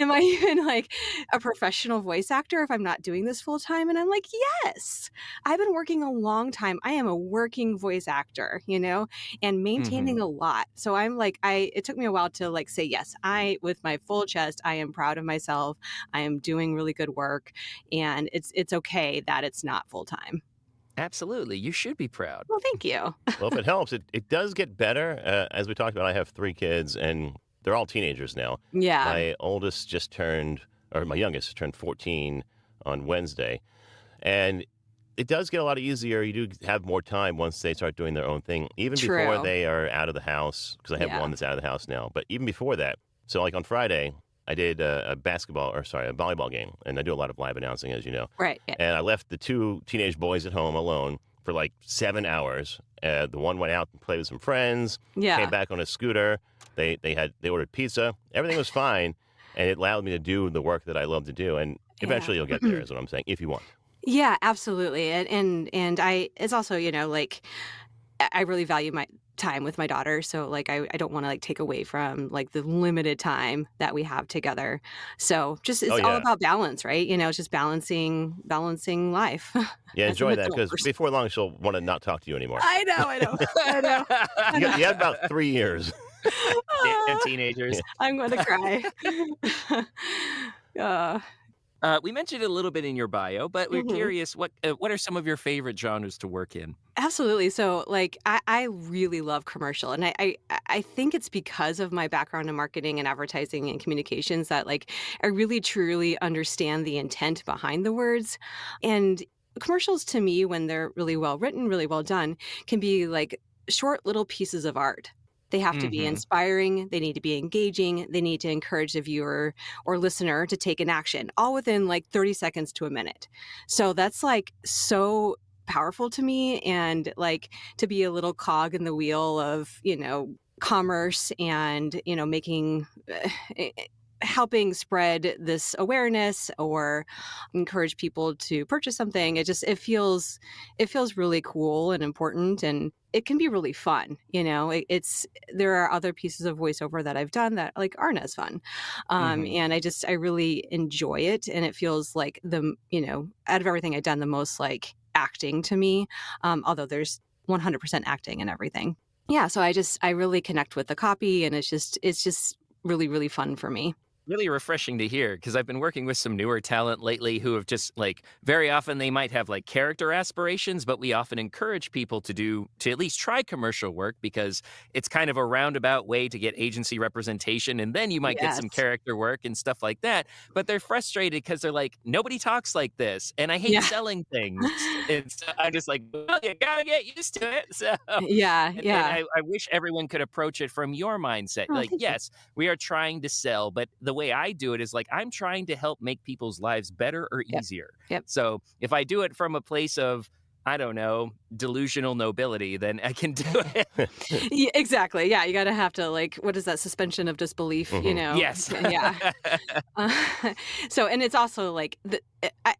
am I even like a professional voice actor if I'm not doing this full time? And I'm like, yes, I've been working a long time. I am a working voice actor, and maintaining a lot. So I'm like, it took me a while to like say, yes, with my full chest, I am proud of myself. I am doing really good work, and it's okay that it's not full time. Absolutely. You should be proud. Well, thank you. Well, if it helps, it does get better. As we talked about, I have 3 kids, and they're all teenagers now. Yeah. My youngest just turned 14 on Wednesday. And it does get a lot easier. You do have more time once they start doing their own thing, even before they are out of the house, because I have one that's out of the house now. But even before that, so like on Friday, I did a volleyball game, and I do a lot of live announcing, as you know. Right. Yeah. And I left the 2 teenage boys at home alone for like 7 hours. The one went out and played with some friends. Yeah. Came back on a scooter. They ordered pizza. Everything was fine, and it allowed me to do the work that I love to do. And eventually, you'll get there, is what I'm saying, if you want. Yeah, absolutely. And it's also, like, I really value my time with my daughter. So like, I don't want to like take away from like the limited time that we have together. So just, it's all about balance, right? It's just balancing life. Yeah, enjoy that, because before long, she'll want to not talk to you anymore. I know. You had about 3 years. And teenagers. I'm going to cry. We mentioned it a little bit in your bio, but we're curious, what are some of your favorite genres to work in? Absolutely. So like, I really love commercial, and I think it's because of my background in marketing and advertising and communications that like, I really truly understand the intent behind the words. And commercials, to me, when they're really well written, really well done, can be like short little pieces of art. They have to be inspiring. They need to be engaging. They need to encourage the viewer or listener to take an action, all within like 30 seconds to a minute. So that's like so powerful to me, and like to be a little cog in the wheel of, commerce and, making helping spread this awareness or encourage people to purchase something. It feels really cool and important, and it can be really fun. There are other pieces of voiceover that I've done that like aren't as fun. And I really enjoy it. And it feels like out of everything I've done, the most like acting to me, although there's 100% acting and everything. Yeah. So I really connect with the copy, and it's just really, really fun for me. really refreshing to hear because I've been working with some newer talent lately who have just like very often they might have like character aspirations, but we often encourage people to at least try commercial work because it's kind of a roundabout way to get agency representation. And then you might get some Yes. character work and stuff like that. But they're frustrated because they're like, nobody talks like this. And I hate Yeah. selling things. And so I'm just like, well, you gotta get used to it. So Yeah, and yeah. I wish everyone could approach it from your mindset. Oh, Like, thank you. yes, we are trying to sell, but the way I do it is like I'm trying to help make people's lives better or Yep. easier. Yep. So if I do it from a place of, I don't know, delusional nobility, then I can do it. Yeah, exactly. Yeah, you gotta have to like, what is that suspension of disbelief? You know? Yes. Yeah. Uh, so, and it's also like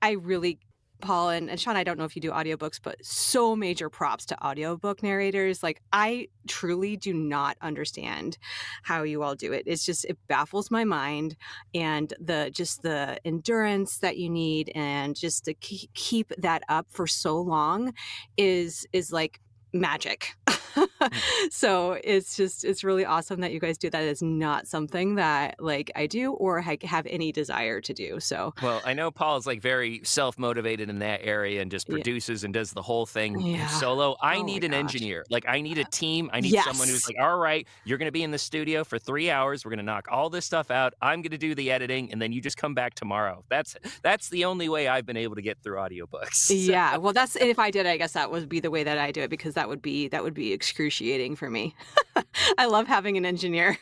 I really, Paul and Sean, I don't know if you do audiobooks, but so major props to audiobook narrators. Like, I truly do not understand how you all do it. It's just, it baffles my mind, and the endurance that you need, and just to keep that up for so long is like magic. So it's really awesome that you guys do that. It's not something that like I do or have any desire to do. So Well, I know Paul is like very self-motivated in that area and just yeah. produces and does the whole thing Yeah. solo. I Oh my need an gosh. engineer. Like I need a team. I need someone who's Yes. like, all right, you're going to be in the studio for 3 hours. We're going to knock all this stuff out. I'm going to do the editing, and then you just come back tomorrow. That's the only way I've been able to get through audiobooks. Yeah. Well, that's, if I did, I guess that would be the way that I do it, because that would be excruciating for me. I love having an engineer.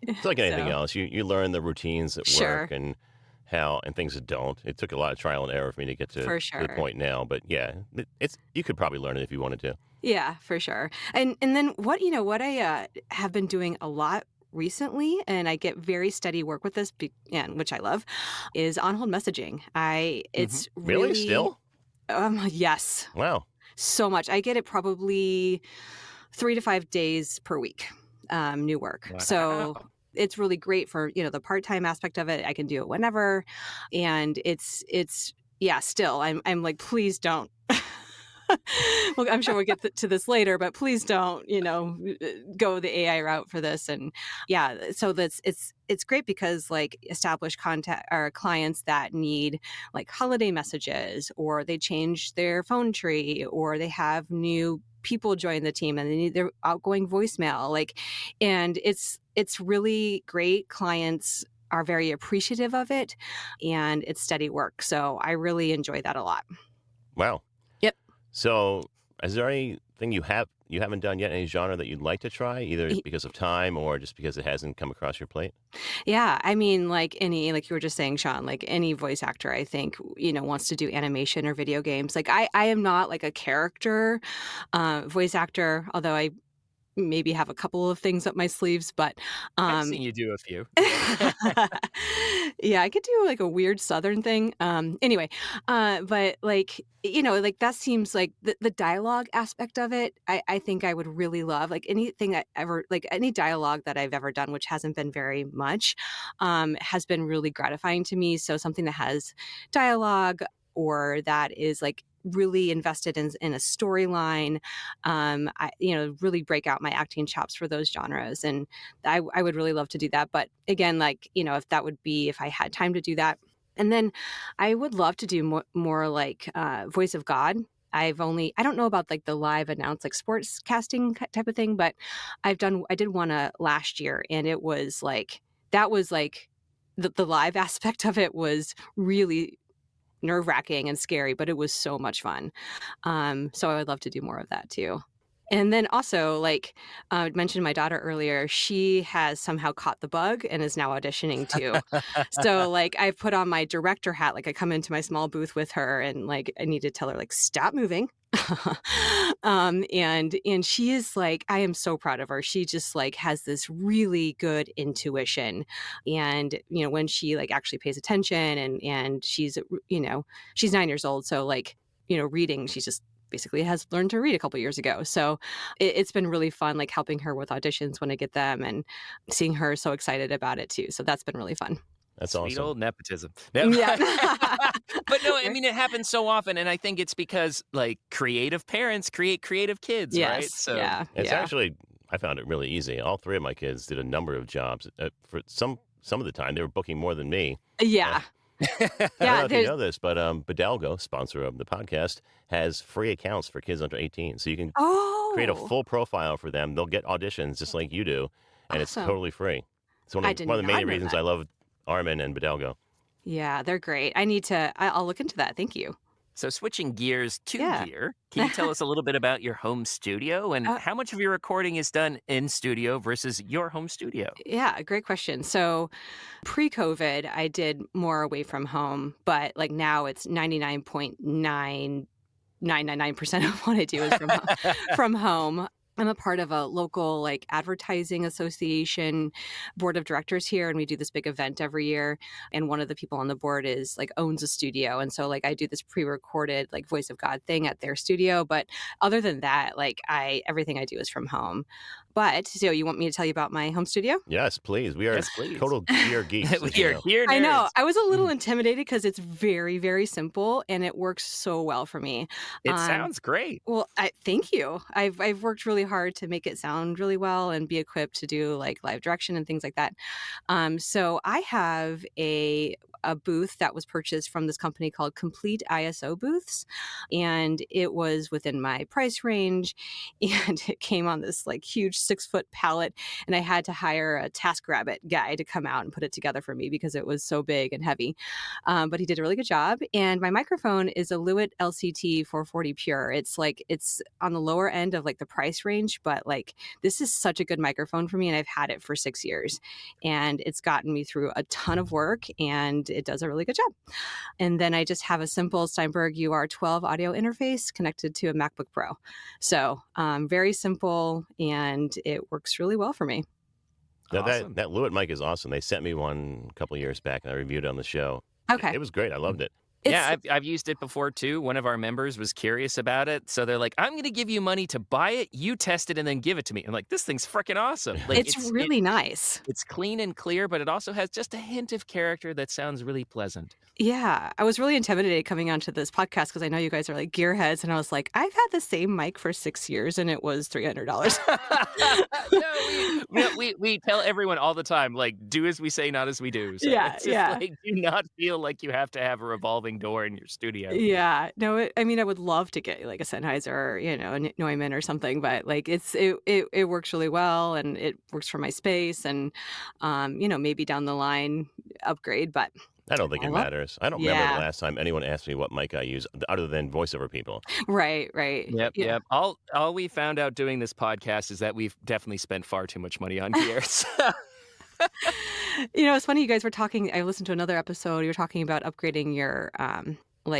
It's like anything So, else. You learn the routines that Sure. work and things that don't. It took a lot of trial and error for me to get to For the sure. point now. But yeah, it's you could probably learn it if you wanted to. Yeah, for sure. And then what I have been doing a lot recently, and I get very steady work with this, and which I love, is on hold messaging. It's Really? really Still? Yes, Wow. so much. I get it probably 3 to 5 days per week, new work. So Wow. it's really great for the part-time aspect of it. I can do it whenever, and it's yeah. Still, I'm like, please don't. Well, I'm sure we'll get to this later, but please don't, go the AI route for this. And yeah, so it's great because like established contact or clients that need like holiday messages, or they change their phone tree, or they have new people join the team and they need their outgoing voicemail, like, and it's really great. Clients are very appreciative of it, and it's steady work. So I really enjoy that a lot. Wow. Yep. So, is there anything you haven't done yet, any genre that you'd like to try, either because of time or just because it hasn't come across your plate? Yeah, I mean, like you were just saying, Sean, like any voice actor, I think, wants to do animation or video games. Like I am not like a character voice actor, although I maybe have a couple of things up my sleeves, but I've seen you do a few. yeah, I could do like a weird Southern thing. Anyway, but like, like that seems like the dialogue aspect of it, I think I would really love, like anything like any dialogue that I've ever done, which hasn't been very much, has been really gratifying to me. So something that has dialogue, or that is like really invested in a storyline, I really break out my acting chops for those genres, and I would really love to do that. But again, like if I had time to do that. And then I would love to do more like voice of God. I don't know about like the live announced like sports casting type of thing, but I did one last year, and it was like, that was like the live aspect of it was really nerve-wracking and scary, but it was so much fun. So I would love to do more of that too. And then also, like I mentioned my daughter earlier, she has somehow caught the bug and is now auditioning too. So like I've put on my director hat, like I come into my small booth with her, and like I need to tell her like, stop moving. And she is like, I am so proud of her. She just like has this really good intuition, and when she like actually pays attention, and she's she's 9 years old, so like reading, she's just basically has learned to read a couple years ago. So it's been really fun, like helping her with auditions when I get them, and seeing her so excited about it too. So that's been really fun. That's Sweet awesome. old nepotism. No. Yeah. But no, I mean, it happens so often, and I think it's because like creative parents create creative kids, Yes. right? So Yeah. It's Yeah. actually, I found it really easy. All three of my kids did a number of jobs. For some some of the time they were booking more than me. Yeah. I don't know if you know this, but Bidalgo, sponsor of the podcast, has free accounts for kids under 18. So you can create a full profile for them. They'll get auditions just like you do, and it's totally free. It's one of the main reasons I love Armin and Bidalgo. Yeah, they're great. I'll look into that. Thank you. So switching gears to gear, can you tell us a little bit about your home studio and how much of your recording is done in studio versus your home studio? Yeah, great question. So pre-COVID, I did more away from home, but like now it's 99.9999% of what I do is from home. I'm a part of a local like advertising association board of directors here, and we do this big event every year. And one of the people on the board is like owns a studio, and so like I do this pre-recorded like Voice of God thing at their studio. But other than that, like everything I do is from home. But so you want me to tell you about my home studio? Yes, please. We are total gear geeks. We are gear nerds. I know. I was a little intimidated because it's very, very simple and it works so well for me. It sounds great. Well, thank you. I've worked really hard to make it sound really well and be equipped to do like live direction and things like that. So I have a booth that was purchased from this company called Complete ISO Booths, and it was within my price range, and it came on this like huge 6-foot pallet, and I had to hire a TaskRabbit guy to come out and put it together for me because it was so big and heavy. But he did a really good job. And my microphone is a Lewitt LCT 440 Pure. It's on the lower end of like the price range, but like this is such a good microphone for me, and I've had it for 6 years, and it's gotten me through a ton of work, and it does a really good job. And then I just have a simple Steinberg UR12 audio interface connected to a MacBook Pro. So very simple, and it works really well for me. Now, that Lewitt mic is awesome. They sent me one a couple of years back, and I reviewed it on the show. Okay. It was great. I loved it. Yeah, I've used it before too. One of our members was curious about it. So they're like, I'm going to give you money to buy it. You test it and then give it to me. I'm like, this thing's freaking awesome. Like, it's really nice. It's clean and clear, but it also has just a hint of character that sounds really pleasant. Yeah, I was really intimidated coming onto this podcast because I know you guys are like gearheads. And I was like, I've had the same mic for 6 years and it was $300. We tell everyone all the time, like, do as we say, not as we do. So yeah, it's just like, do not feel like you have to have a revolving door in your studio. Yeah, no, I mean, I would love to get like a Sennheiser or, a Neumann or something, but like it works really well and it works for my space and, maybe down the line upgrade, but I don't think it matters. I don't remember the last time anyone asked me what mic I use other than voiceover people. Right. Yep. All we found out doing this podcast is that we've definitely spent far too much money on gears. It's funny, you guys were talking, I listened to another episode, you were talking about upgrading your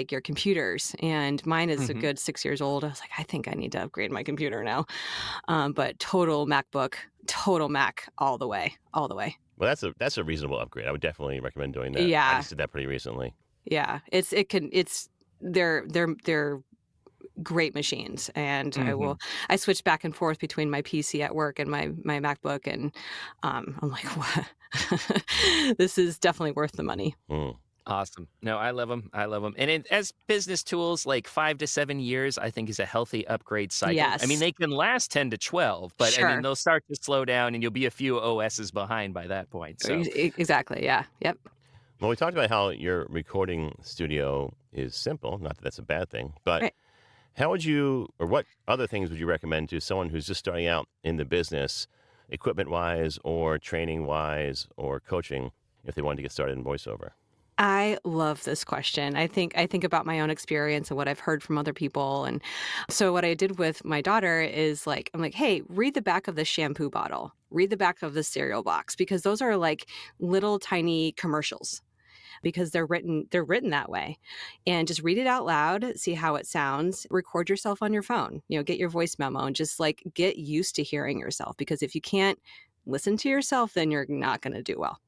your computers, and mine is a good 6 years old. I was like, I think I need to upgrade my computer now. But total MacBook, total Mac all the way. Well, that's a reasonable upgrade. I would definitely recommend doing that. Yeah. I just did that pretty recently. Yeah. They're great machines, and I switch back and forth between my PC at work and my MacBook, and I'm like, what? This is definitely worth the money. Awesome. No, I love them. And as business tools, like 5 to 7 years, I think is a healthy upgrade cycle. Yes. I mean, they can last 10 to 12, but Sure. I mean, they'll start to slow down and you'll be a few OSs behind by that point. So. Exactly. Yeah. Yep. Well, we talked about how your recording studio is simple. Not that that's a bad thing, but Right. how would you, or what other things would you recommend to someone who's just starting out in the business, equipment-wise or training-wise or coaching, if they wanted to get started in voiceover? I love this question. I think about my own experience and what I've heard from other people. And so what I did with my daughter is I'm like, hey, read the back of the shampoo bottle, read the back of the cereal box, because those are like little tiny commercials, because they're written that way. And just read it out loud, see how it sounds, record yourself on your phone, get your voice memo, and just get used to hearing yourself, because if you can't listen to yourself, then you're not going to do well.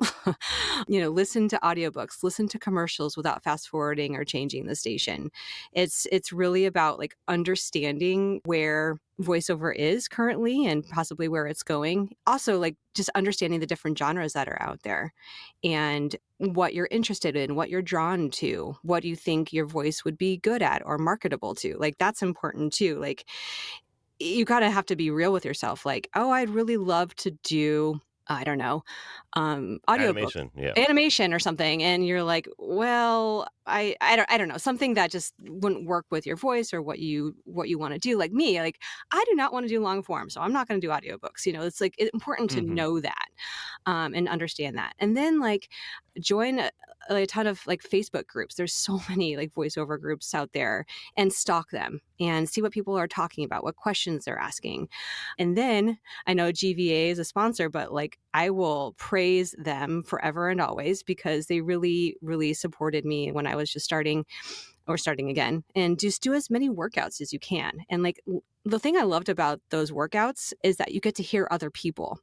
Listen to audiobooks, listen to commercials without fast forwarding or changing the station. It's really about understanding where voiceover is currently and possibly where it's going. Also, just understanding the different genres that are out there and what you're interested in, what you're drawn to, what you think your voice would be good at or marketable to. That's important too. You got to have to be real with yourself. I'd really love to do I don't know, audiobook Animation, yeah. animation or something, and you're like, well, I don't know, something that just wouldn't work with your voice or what you want to do. Like me, like I do not want to do long form, so I'm not going to do audiobooks. It's like important to know that and understand that, and then like join a ton of like Facebook groups. There's so many like voiceover groups out there, and stalk them and see what people are talking about, what questions they're asking. And then I know GVA is a sponsor, but like I will praise them forever and always because they really, really supported me when I was just starting or starting again. And just do as many workouts as you can. And like the thing I loved about those workouts is that you get to hear other people.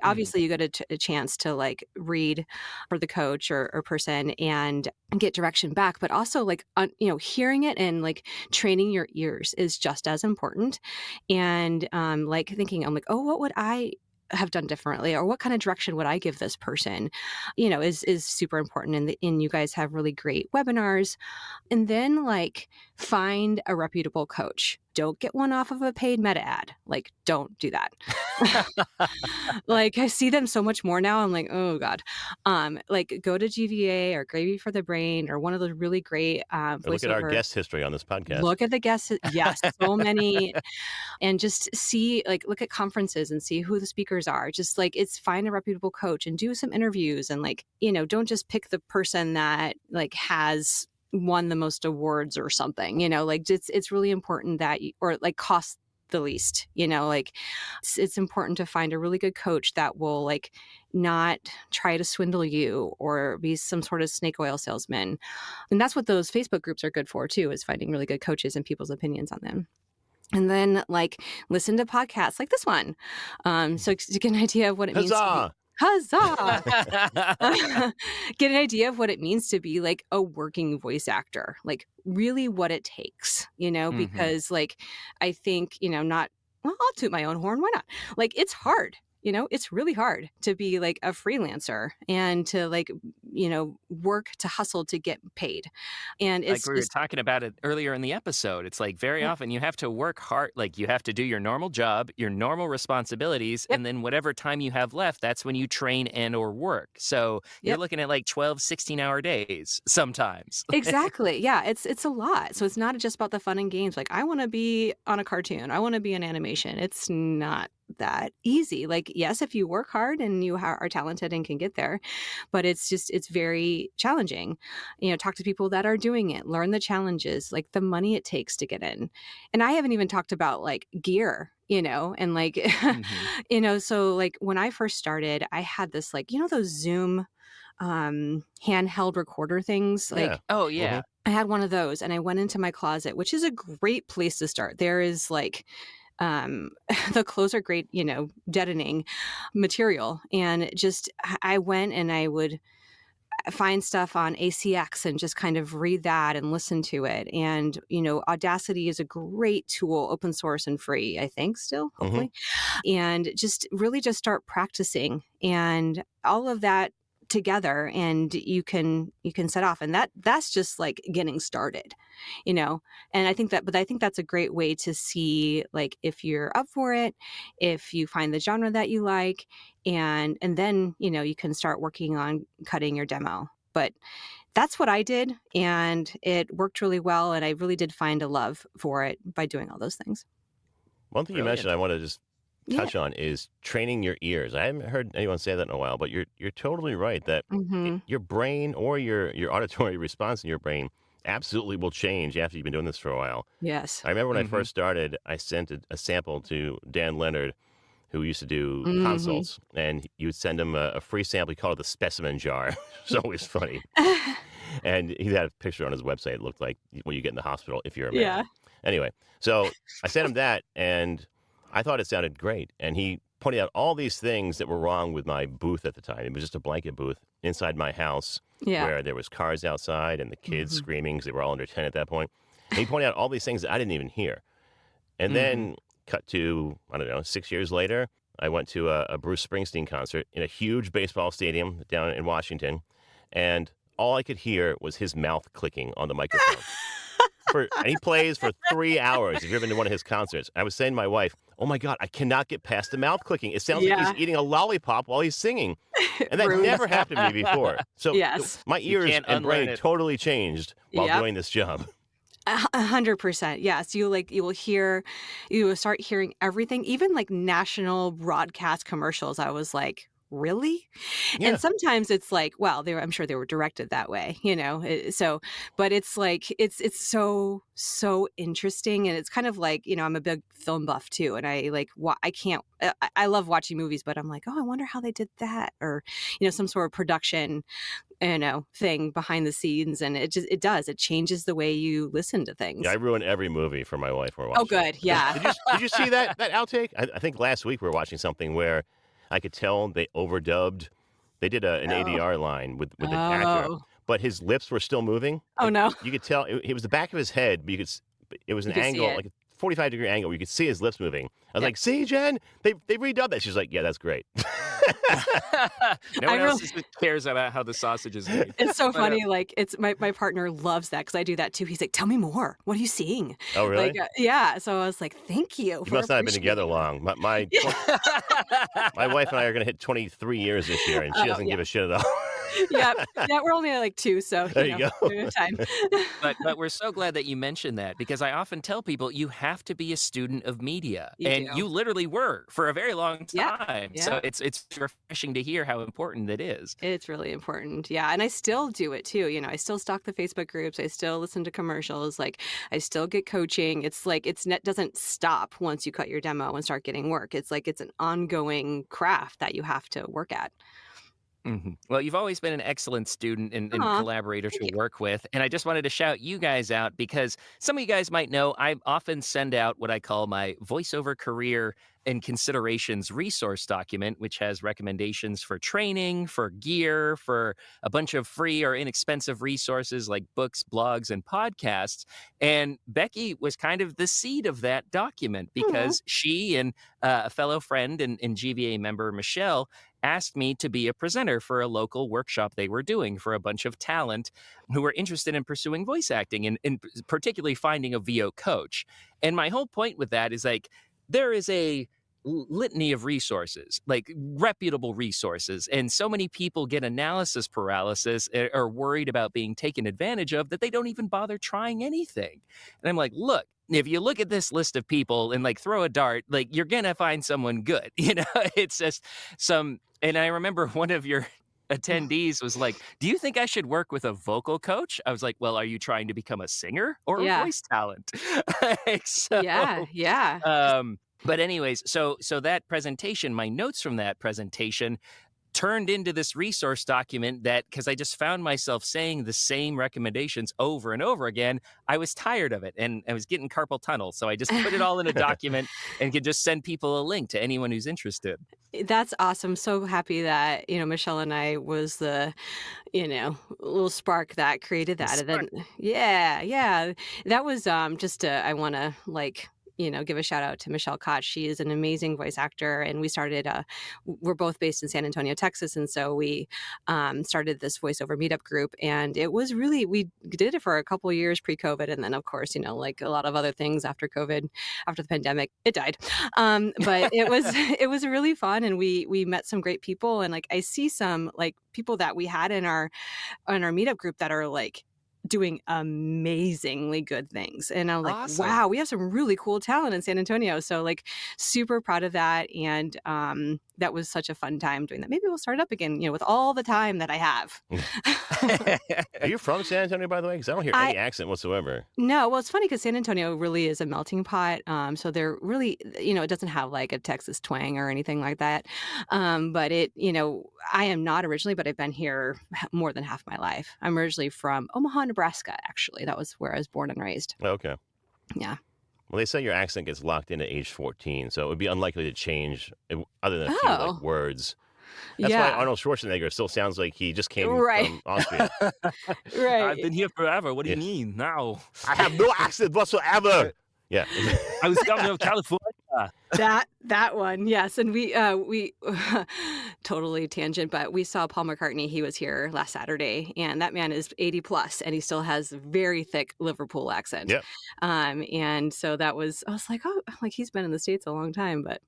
Obviously you get a chance to like read for the coach or person and get direction back, but also like, hearing it and like training your ears is just as important. And like thinking, I'm like, oh, what would I have done differently, or what kind of direction would I give this person, is super important. And you guys have really great webinars. And then like find a reputable coach. Don't get one off of a paid Meta ad. Like, don't do that. Like I see them so much more now. I'm like, oh God. Like go to GVA or Gravy for the Brain or one of those really great voiceover. Look at our guest history on this podcast. Look at the guests. Yes, so many. And just see, like, look at conferences and see who the speakers are. Just like find a reputable coach and do some interviews and like, don't just pick the person that like has won the most awards or something, like it's really important that or like cost the least, like it's important to find a really good coach that will like not try to swindle you or be some sort of snake oil salesman. And that's what those Facebook groups are good for too, is finding really good coaches and people's opinions on them. And then like listen to podcasts like this one. So to get an idea of what it means to be, huzzah! Get an idea of what it means to be like a working voice actor, like really what it takes, because like I think, I'll toot my own horn. Why not? Like it's hard. It's really hard to be like a freelancer and to like, work to hustle to get paid. And it's like we were talking about it earlier in the episode. It's like very often you have to work hard. Like you have to do your normal job, your normal responsibilities. And then whatever time you have left, that's when you train and or work. So you're looking at like 12, 16-hour days sometimes. Exactly. Yeah. It's a lot. So it's not just about the fun and games. Like I want to be on a cartoon. I want to be in animation. It's not that easy. Like, yes, if you work hard and you are talented and can get there, but it's very challenging. Talk to people that are doing it, learn the challenges, like the money it takes to get in. And I haven't even talked about like gear, and like, so like when I first started, I had this like, those Zoom handheld recorder things. Like, Yeah. Oh, yeah. I had one of those and I went into my closet, which is a great place to start. There is like, the clothes are great, deadening material. And just, I went and I would find stuff on ACX and just kind of read that and listen to it. And, Audacity is a great tool, open source and free, I think still, hopefully. And just really just start practicing and all of that together, and you can set off, and that's just like getting started, and I think that's a great way to see like if you're up for it, if you find the genre that you like, and then you can start working on cutting your demo. But that's what I did, and it worked really well, and I really did find a love for it by doing all those things. One thing you mentioned I want to just touch on is training your ears. I haven't heard anyone say that in a while, but you're totally right that your brain or your auditory response in your brain absolutely will change after you've been doing this for a while. Yes. I remember when I first started, I sent a sample to Dan Leonard, who used to do consults, and you would send him a free sample. He called it the specimen jar. It's always funny. And he had a picture on his website. It looked like what you get in the hospital if you're a man. Yeah. Anyway, so I sent him that, and I thought it sounded great. And he pointed out all these things that were wrong with my booth at the time. It was just a blanket booth inside my house where there was cars outside and the kids screaming because they were all under 10 at that point. And he pointed out all these things that I didn't even hear. And then cut to, 6 years later, I went to a Bruce Springsteen concert in a huge baseball stadium down in Washington. And all I could hear was his mouth clicking on the microphone. and he plays for 3 hours. If you've ever been to one of his concerts, I was saying to my wife, "Oh my God, I cannot get past the mouth clicking. It sounds like he's eating a lollipop while he's singing," and that never happened to me before. So my ears and brain totally changed while doing this job. 100%. Yes. You will start hearing everything, even like national broadcast commercials. I was like, really? Yeah. And sometimes it's like, well, I'm sure they were directed that way, but it's like, it's so interesting. And it's kind of like, I'm a big film buff too. And I I love watching movies, but I'm like, oh, I wonder how they did that, or, some sort of production, thing behind the scenes. And it changes the way you listen to things. Yeah, I ruin every movie for my wife when we're watching. Oh, good. Yeah. Did you see that outtake? I think last week we were watching something where I could tell they overdubbed. They did an ADR line with the actor, but his lips were still moving. Oh, no. You could tell it was the back of his head, but it was an angle, like a 45-degree angle where you could see his lips moving. I was like, see, Jen, they redubbed that. She's like, yeah, that's great. No one else cares about how the sausage is made. It's so funny. Like, it's my partner loves that because I do that too. He's like, tell me more. What are you seeing? Oh, really? Like, yeah. So I was like, thank you. You must not have been together long. My wife and I are going to hit 23 years this year, and she doesn't give a shit at all. yeah, we're only at like 2, so there you go. We have time. But we're so glad that you mentioned that, because I often tell people you have to be a student of media, you literally were for a very long time. Yeah. So it's refreshing to hear how important it is. It's really important, yeah. And I still do it too. I still stalk the Facebook groups. I still listen to commercials. Like, I still get coaching. It's like doesn't stop once you cut your demo and start getting work. It's like it's an ongoing craft that you have to work at. Mm-hmm. Well, you've always been an excellent student and collaborator to work with. And I just wanted to shout you guys out because some of you guys might know I often send out what I call my voiceover career and considerations resource document, which has recommendations for training, for gear, for a bunch of free or inexpensive resources like books, blogs, and podcasts. And Becky was kind of the seed of that document because she and a fellow friend and GVA member, Michelle, asked me to be a presenter for a local workshop they were doing for a bunch of talent who were interested in pursuing voice acting and particularly finding a VO coach. And my whole point with that is like, there is a litany of resources, like reputable resources. And so many people get analysis paralysis or are worried about being taken advantage of that they don't even bother trying anything. And I'm like, look, if you look at this list of people and like throw a dart, like you're going to find someone good. It's just and I remember one of your attendees was like, do you think I should work with a vocal coach? I was like, well, are you trying to become a singer or a voice talent? Yeah. But anyways, so that presentation, my notes from that presentation turned into this resource document that, because I just found myself saying the same recommendations over and over again, I was tired of it and I was getting carpal tunnel. So I just put it all in a document and could just send people a link to anyone who's interested. That's awesome. So happy that, Michelle and I was the, little spark that created that. And then, yeah, that was I want to give a shout out to Michelle Koch. She is an amazing voice actor. And we started, we're both based in San Antonio, Texas. And so we started this voiceover meetup group. And it was really, we did it for a couple of years pre-COVID. And then, of course, like a lot of other things after COVID, after the pandemic, it died. But it was really fun. And we met some great people. And like, I see some like people that we had in our meetup group that are like, doing amazingly good things. And I'm like, awesome. Wow, we have some really cool talent in San Antonio. So like super proud of that. And that was such a fun time doing that. Maybe we'll start up again, with all the time that I have. Are you from San Antonio, by the way? Because I don't hear any accent whatsoever. No, well, it's funny because San Antonio really is a melting pot. So they're really, it doesn't have like a Texas twang or anything like that. But it, I am not originally, but I've been here more than half my life. I'm originally from Omaha, Nebraska, actually. That was where I was born and raised. Okay. Yeah. Well, they say your accent gets locked in at age 14, so it would be unlikely to change other than a few like, words. That's why Arnold Schwarzenegger still sounds like he just came from Austria. Right. I've been here forever. What do you mean now? I have no accent whatsoever. Yeah. I was governor of California. That one, yes, and we totally tangent, but we saw Paul McCartney. He was here last Saturday, and that man is 80 plus, and he still has a very thick Liverpool accent. Yep. And so I was like, oh, like he's been in the States a long time, but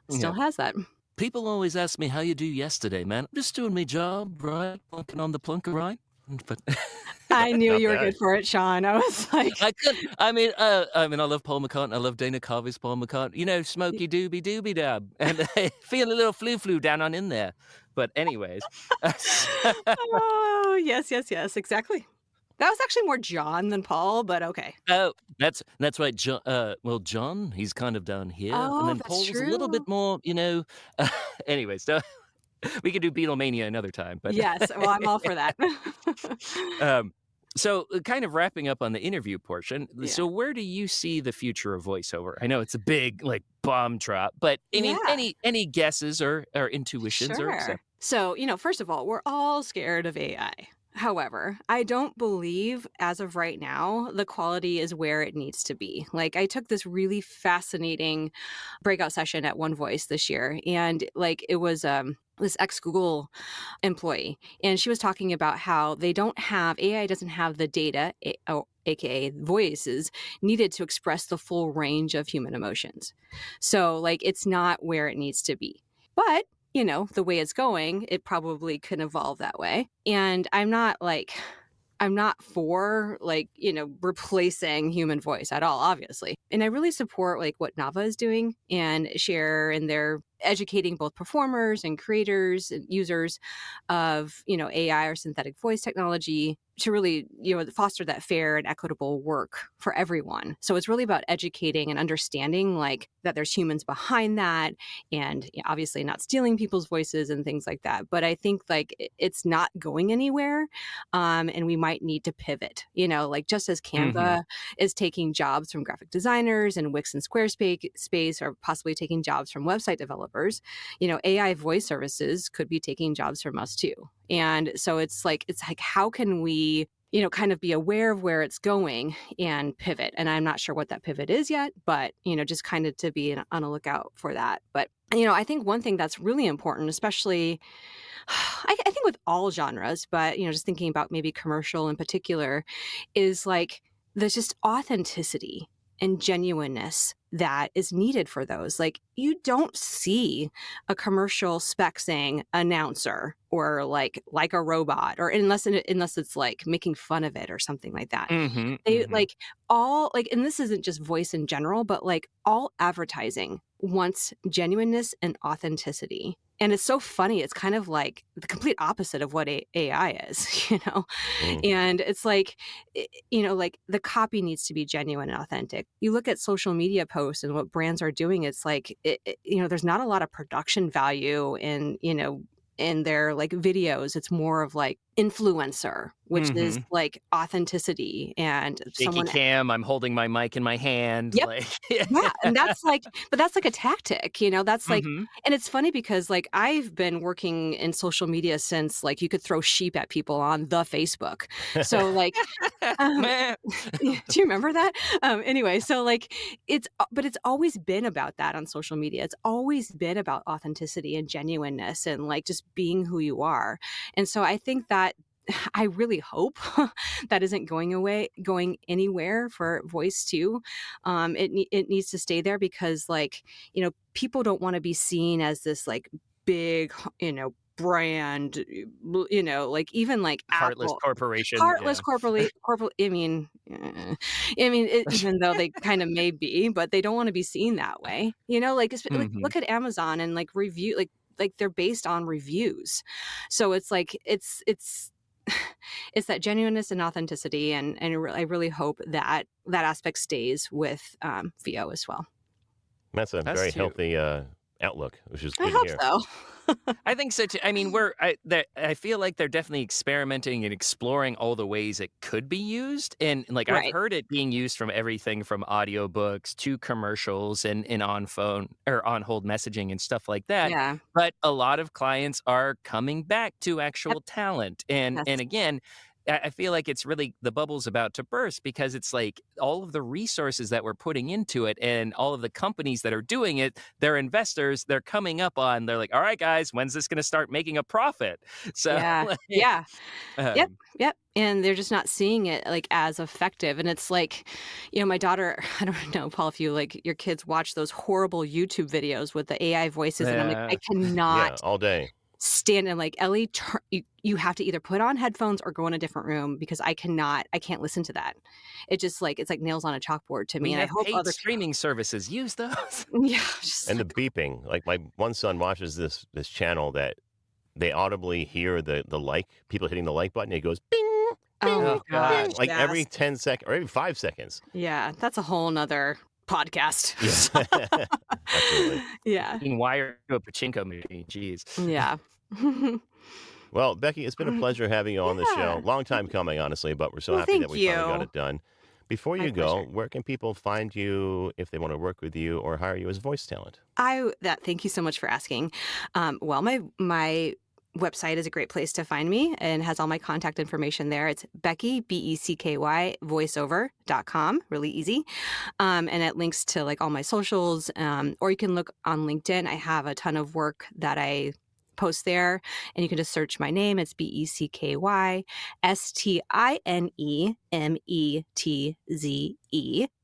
still has that. People always ask me how you do yesterday, man. I'm just doing my job, right? Plunking on the plunker, right? But I knew Not you were bad. good for it, Sean. I was like, I mean, I love Paul McCartney. I love Dana Carvey's Paul McCartney. You know, Smokey Dooby Dooby Dab, and I feel a little flu down on in there. But anyways, oh yes, exactly. That was actually more John than Paul, but okay. oh, that's right. John, John, he's kind of down here, and Oh, then that's Paul's a little bit true. more, you know. Anyways, so we could do Beatlemania another time, but Yes, well, I'm all for that. So kind of wrapping up on the interview portion. Yeah. So where do you see the future of voiceover? I know it's a big like bomb drop, but I mean, Yeah. any guesses or intuitions or Sure. So, first of all, we're all scared of AI. However, I don't believe as of right now the quality is where it needs to be. Like I took this really fascinating breakout session at One Voice this year, and like it was this ex-Google employee, and she was talking about how AI doesn't have the data, aka voices, needed to express the full range of human emotions. So like it's not where it needs to be. But the way it's going, it probably could evolve that way. And I'm not for replacing human voice at all, obviously. And I really support like what Nava is doing and Share, and they're educating both performers and creators and users of, AI or synthetic voice technology to really, foster that fair and equitable work for everyone. So it's really about educating and understanding like that there's humans behind that, and obviously not stealing people's voices and things like that. But I think like it's not going anywhere. And we might need to pivot, like just as Canva is taking jobs from graphic designers, and Wix and Squarespace are possibly taking jobs from website developers, AI voice services could be taking jobs from us too. And so it's like how can we kind of be aware of where it's going and pivot? And I'm not sure what that pivot is yet, but just kind of to be on a lookout for that. But I think one thing that's really important, especially I think with all genres, but just thinking about maybe commercial in particular, is like there's just authenticity and genuineness that is needed for those. Like you don't see a commercial spec saying announcer or like a robot, or unless it's like making fun of it or something like that. They like all like, and this isn't just voice in general, but like all advertising wants genuineness and authenticity. And it's so funny. It's kind of like the complete opposite of what AI is, And it's like, like the copy needs to be genuine and authentic. You look at social media posts and what brands are doing, it's like, there's not a lot of production value in their like videos. It's more of like influencer, which is like authenticity and shaky cam. I'm holding my mic in my hand. Yep. Like, yeah. And that's like a tactic, that's like, and it's funny because like I've been working in social media since like you could throw sheep at people on the Facebook. So like, do you remember that? Anyway, so like it's always been about that on social media. It's always been about authenticity and genuineness and like just being who you are. And so I think that I really hope that isn't going anywhere for voice too. It needs to stay there because like, people don't want to be seen as this like big, brand, like even like heartless Apple, corporation. corporate. I mean, even though they kind of may be, but they don't want to be seen that way. Like look at Amazon and like review, like they're based on reviews. So it's like, it's that genuineness and authenticity. And I really hope that aspect stays with VO as well. That's a very healthy outlook, which is good I hope to hear. so. I think so too. I mean, I feel like they're definitely experimenting and exploring all the ways it could be used. And like I've heard it being used from everything from audiobooks to commercials and on phone or on hold messaging and stuff like that. Yeah. But a lot of clients are coming back to actual talent. And again, I feel like it's really the bubble's about to burst because it's like all of the resources that we're putting into it and all of the companies that are doing it, their investors, they're coming up on, they're like, all right, guys, when's this going to start making a profit? So, Yeah. like, Yeah. Yep. um, Yep. And they're just not seeing it like as effective. And it's like, my daughter, I don't know, Paul, if you like your kids watch those horrible YouTube videos with the AI voices. And I'm like, I Yeah, cannot all day. stand and like, Ellie, you have to either put on headphones or go in a different room because I can't listen to that. It's like nails on a chalkboard to me. we And I have hope paid other streaming services. Use those. yeah, just And the beeping. Like my one son watches this channel that they audibly hear the people hitting the like button. It goes bing, bing, oh gosh, like every yes. 10 seconds or every 5 seconds. Yeah, that's a whole nother podcast. Yeah. Absolutely. Yeah. Being wired to a pachinko machine. Jeez. Yeah. Well, Becky, it's been a pleasure having you on the show. Yeah. Long time coming, honestly, but we're so Well, happy thank that we finally got you. it done. Before My you go, pleasure. where can people find you if they want to work with you or hire you as voice talent? Thank you so much for asking. Well, my website is a great place to find me and has all my contact information there. It's Becky, BECKY, voiceover.com. Really easy. And it links to like all my socials. Or you can look on LinkedIn. I have a ton of work that I post there, and you can just search my name. It's BECKY STINEMETZE.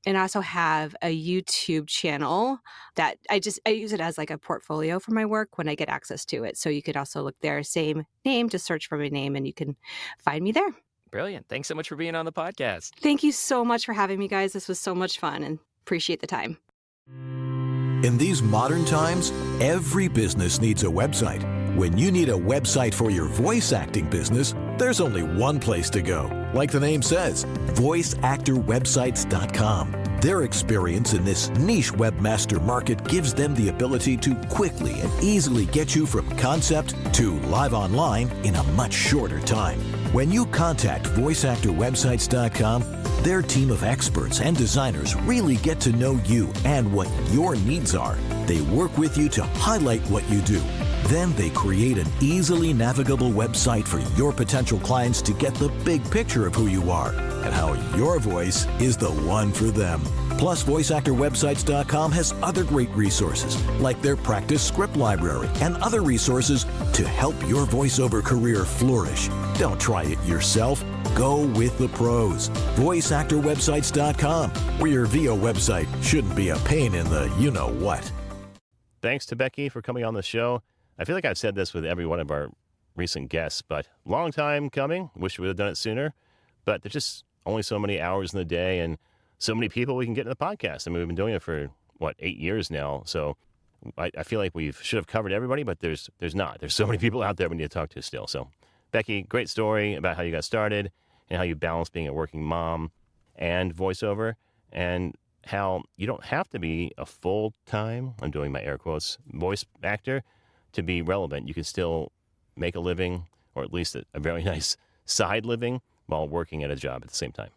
And I also have a YouTube channel that I use it as like a portfolio for my work when I get access to it. So you could also look there, same name, just search for my name and you can find me there. Brilliant. Thanks so much for being on the podcast. Thank you so much for having me, guys. This was so much fun and appreciate the time. In these modern times, every business needs a website. When you need a website for your voice acting business, there's only one place to go. Like the name says, voiceactorwebsites.com. Their experience in this niche webmaster market gives them the ability to quickly and easily get you from concept to live online in a much shorter time. When you contact voiceactorwebsites.com, their team of experts and designers really get to know you and what your needs are. They work with you to highlight what you do. Then they create an easily navigable website for your potential clients to get the big picture of who you are and how your voice is the one for them. Plus, VoiceActorWebsites.com has other great resources, like their practice script library and other resources to help your voiceover career flourish. Don't try it yourself. Go with the pros. VoiceActorWebsites.com, where your VO website shouldn't be a pain in the you-know-what. Thanks to Becky for coming on the show. I feel like I've said this with every one of our recent guests, but long time coming. Wish we would have done it sooner. But there's just only so many hours in the day and so many people we can get in the podcast. I mean, we've been doing it for, 8 years now. So I feel like we should have covered everybody, but there's not. There's so many people out there we need to talk to still. So, Becky, great story about how you got started and how you balance being a working mom and voiceover, and how you don't have to be a full-time, I'm doing my air quotes, voice actor to be relevant. You can still make a living, or at least a very nice side living, while working at a job at the same time.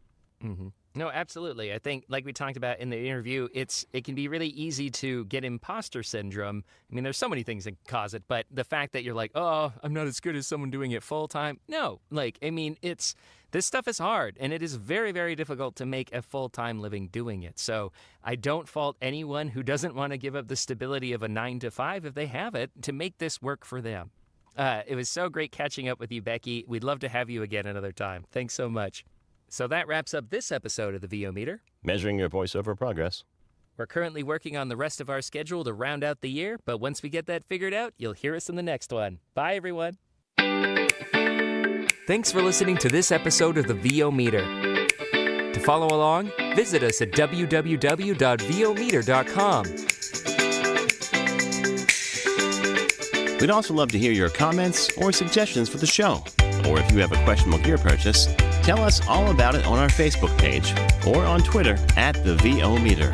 Mm-hmm. No, absolutely. I think, like we talked about in the interview, it can be really easy to get imposter syndrome. I mean, there's so many things that cause it, but the fact that you're like, oh, I'm not as good as someone doing it full time. No, this stuff is hard, and it is very, very difficult to make a full-time living doing it. So I don't fault anyone who doesn't want to give up the stability of a 9-to-5 if they have it to make this work for them. It was so great catching up with you, Becky. We'd love to have you again another time. Thanks so much. So that wraps up this episode of the VO Meter. Measuring your voiceover progress. We're currently working on the rest of our schedule to round out the year, but once we get that figured out, you'll hear us in the next one. Bye, everyone. Thanks for listening to this episode of the VO Meter. To follow along, visit us at www.vometer.com. We'd also love to hear your comments or suggestions for the show. Or if you have a questionable gear purchase, tell us all about it on our Facebook page or on Twitter @the VO Meter.